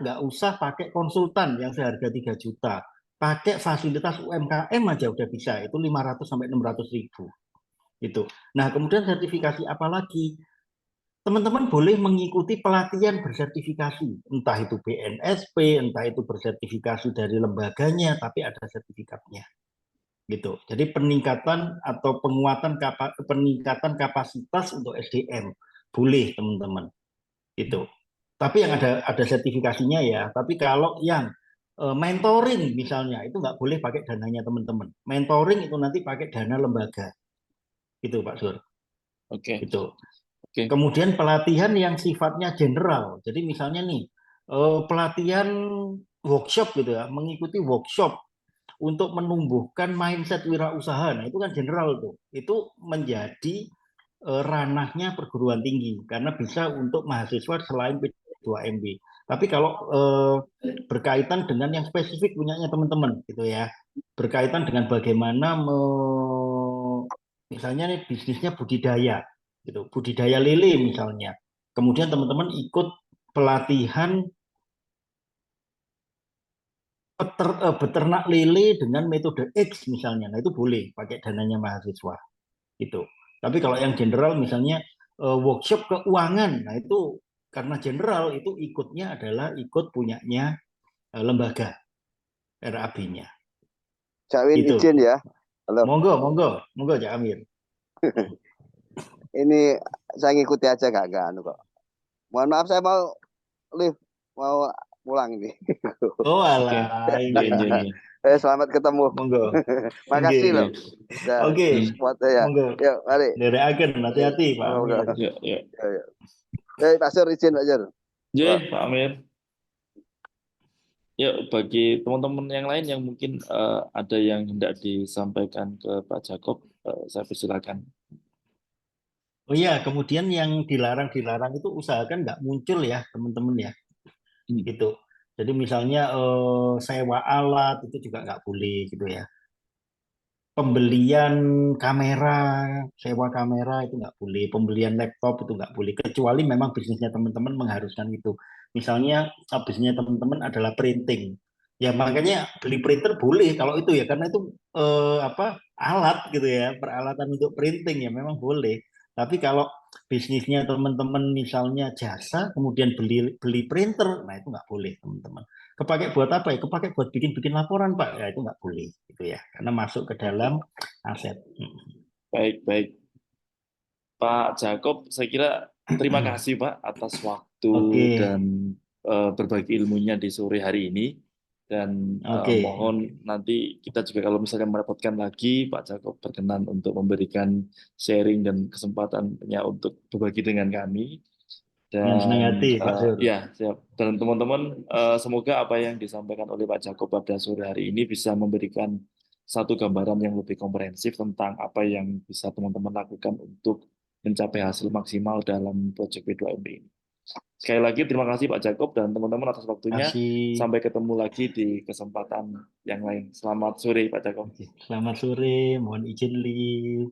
nggak usah pakai konsultan yang seharga 3 juta. Pakai fasilitas UMKM aja udah bisa, itu 500 sampai 600 ribu. Gitu. Nah, kemudian sertifikasi apa lagi? Teman-teman boleh mengikuti pelatihan bersertifikasi, entah itu BNSP, entah itu bersertifikasi dari lembaganya, tapi ada sertifikatnya. Gitu. Jadi peningkatan atau peningkatan kapasitas untuk SDM boleh teman-teman. Gitu. Tapi yang ada sertifikasinya ya. Tapi kalau yang mentoring misalnya itu nggak boleh pakai dananya teman-teman. Mentoring itu nanti pakai dana lembaga. Gitu Pak Sur. Oke. Gitu. Oke. Kemudian pelatihan yang sifatnya general. Jadi misalnya nih pelatihan workshop gitu ya, mengikuti workshop untuk menumbuhkan mindset wirausaha. Nah, itu kan general tuh. Itu menjadi ranahnya perguruan tinggi karena bisa untuk mahasiswa selain P2MB. Tapi kalau berkaitan dengan yang spesifik punyanya teman-teman gitu ya. Berkaitan dengan bagaimana misalnya nih bisnisnya budidaya gitu. Budidaya lele misalnya. Kemudian teman-teman ikut pelatihan beternak lele dengan metode X misalnya. Nah, itu boleh pakai dananya mahasiswa gitu. Tapi kalau yang general misalnya workshop keuangan, nah itu karena general itu ikutnya adalah ikut punyanya lembaga RAB-nya. Cak Win Itu. izin ya. Halo. Monggo Cak Amir. Ini saya ngikuti aja gak anu kok. Mohon maaf saya mau live, mau pulang ini. Oh Oke. alah, Iya. Selamat ketemu. monggo. Makasih Oke. loh. Udah Oke, support ya. monggo. Yuk, mari. Derekaken, hati-hati Pak Monggo. Amir. Yuk. Yuk, Pak Sur izin Pak Sur. Jadi, Pak Amir. Ya, bagi teman-teman yang lain yang mungkin ada yang hendak disampaikan ke Pak Jakob, saya persilakan. Oh iya, kemudian yang dilarang itu usahakan nggak muncul ya teman-teman ya. Gitu. Jadi misalnya sewa alat itu juga nggak boleh gitu ya. Pembelian kamera, sewa kamera itu nggak boleh. Pembelian laptop itu nggak boleh. Kecuali memang bisnisnya teman-teman mengharuskan itu. Misalnya bisnisnya teman-teman adalah printing. Ya makanya beli printer boleh kalau itu ya karena itu alat gitu ya, peralatan untuk printing ya memang boleh. Tapi kalau bisnisnya teman-teman misalnya jasa kemudian beli printer, nah itu nggak boleh teman-teman. Kepakai buat apa ya? Kepakai buat bikin laporan Pak, ya itu nggak boleh gitu ya, karena masuk ke dalam aset. Baik. Pak Jakob, saya kira terima kasih Pak atas waktu Oke. dan berbagi ilmunya di sore hari ini. Dan Oke. mohon nanti kita juga kalau misalnya merepotkan lagi, Pak Jakob berkenan untuk memberikan sharing dan kesempatannya untuk berbagi dengan kami. Dengan senang Dan hati Pak Sur. ya, siap. Dan teman-teman, semoga apa yang disampaikan oleh Pak Jakob pada sore hari ini bisa memberikan satu gambaran yang lebih komprehensif tentang apa yang bisa teman-teman lakukan untuk mencapai hasil maksimal dalam proyek P2MB ini. Sekali lagi terima kasih Pak Jakob dan teman-teman atas waktunya. Kasih. Sampai ketemu lagi di kesempatan yang lain. Selamat sore Pak Jakob. Selamat sore, mohon izin live.